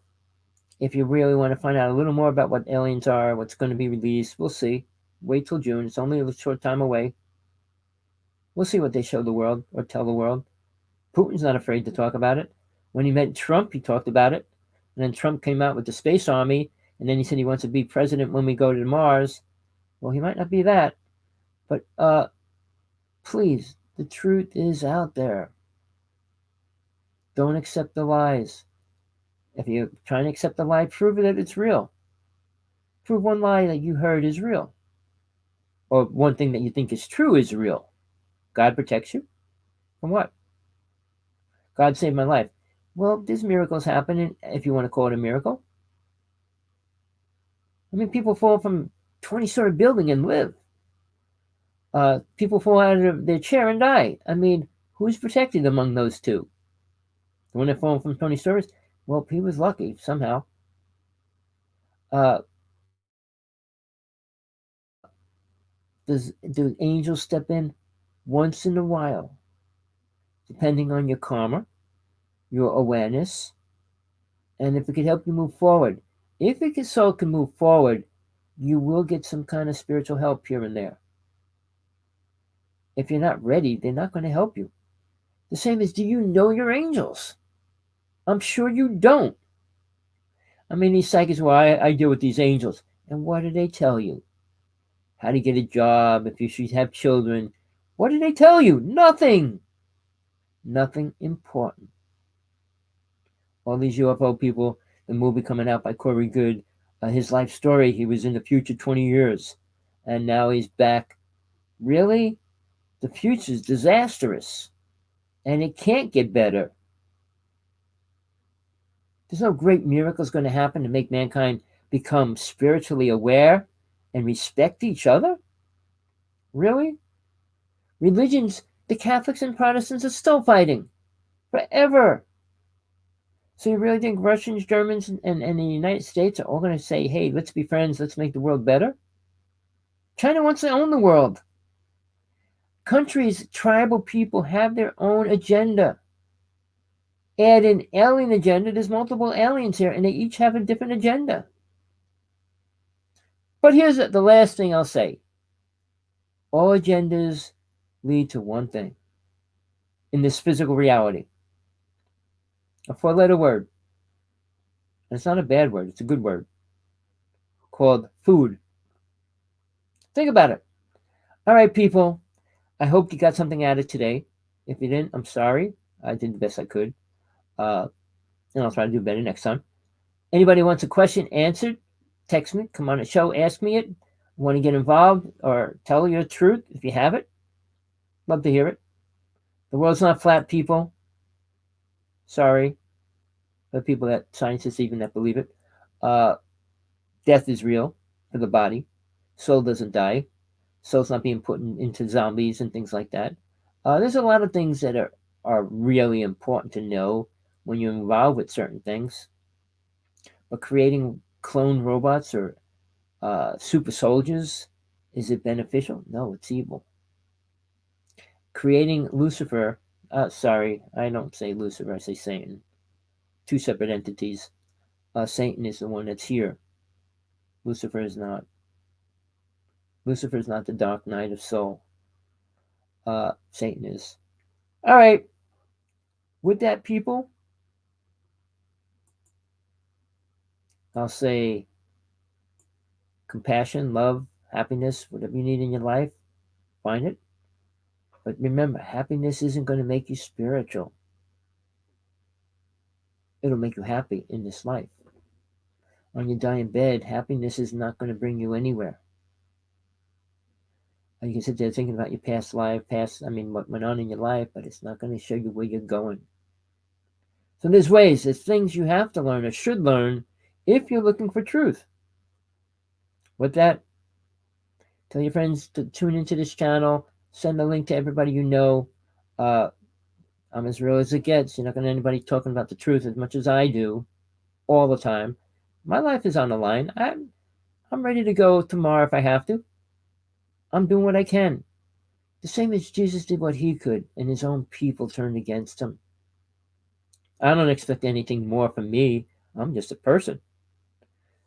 if you really want to find out a little more about what aliens are, what's going to be released, we'll see. Wait till June. It's only a short time away. We'll see what they show the world or tell the world. Putin's not afraid to talk about it. When he met Trump, he talked about it. And then Trump came out with the space army, and then he said he wants to be president when we go to Mars. Well, he might not be that. But Please, the truth is out there. Don't accept the lies. If you're trying to accept the lie, prove that it's real. Prove one lie that you heard is real. Or one thing that you think is true is real. God protects you? From what? God saved my life. Well, there's miracles happening, if you want to call it a miracle. I mean, people fall from 20-story building and live. People fall out of their chair and die. I mean, who's protected among those two? The one that fell from 20 stories? Well, he was lucky somehow. Uh, do angels step in? Once in a while, depending on your karma, your awareness, and if it could help you move forward. If your soul can move forward, you will get some kind of spiritual help here and there. If you're not ready, they're not going to help you. The same as, do you know your angels? I'm sure you don't. I mean, these psychics, well, I deal with these angels. And what do they tell you? How to get a job, if you should have children. What do they tell you? Nothing. Nothing important. All these UFO people, the movie coming out by Corey Good, his life story, he was in the future 20 years. And now he's back. Really? The future's disastrous. And it can't get better. There's no great miracles going to happen to make mankind become spiritually aware and respect each other? Really? Religions, the Catholics and Protestants are still fighting. Forever. So you really think Russians, Germans, and the United States are all going to say, hey, let's be friends, let's make the world better? China wants to own the world. Countries, tribal people have their own agenda. Add an alien agenda, there's multiple aliens here, and they each have a different agenda. But here's the last thing I'll say. All agendas lead to one thing in this physical reality. A four-letter word. And it's not a bad word, it's a good word. Called food. Think about it. All right, people. I hope you got something out of today. If you didn't, I'm sorry. I did the best I could. And I'll try to do better next time. Anybody wants a question answered, text me, come on the show, ask me it. Want to get involved or tell your truth if you have it? Love to hear it. The world's not flat, people. Sorry. The people that, scientists even that believe it. Death is real for the body. Soul doesn't die. Soul's not being put into zombies and things like that. There's a lot of things that are really important to know when you're involved with certain things. But creating clone robots or super soldiers, is it beneficial? No, it's evil. Creating Lucifer, sorry, I don't say Lucifer, I say Satan. Two separate entities. Satan is the one that's here. Lucifer is not. Lucifer is not the dark night of soul. Satan is. All right. With that, people, I'll say compassion, love, happiness, whatever you need in your life, find it. But remember, happiness isn't going to make you spiritual. It'll make you happy in this life. On your dying bed, happiness is not going to bring you anywhere. You can sit there thinking about your past life, what went on in your life, but it's not going to show you where you're going. So there's things you have to learn or should learn if you're looking for truth. With that, tell your friends to tune into this channel. Send the link to everybody you know. I'm as real as it gets. You're not going to anybody talking about the truth as much as I do all the time. My life is on the line. I'm ready to go tomorrow if I have to. I'm doing what I can. The same as Jesus did what he could, and his own people turned against him. I don't expect anything more from me. I'm just a person.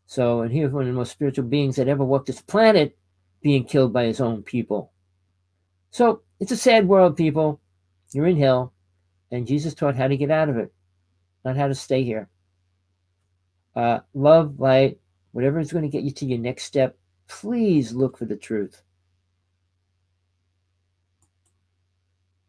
So, and here's one of the most spiritual beings that ever walked this planet being killed by his own people. So, it's a sad world, people. You're in hell, and Jesus taught how to get out of it, not how to stay here. Love, light, whatever is going to get you to your next step, please look for the truth.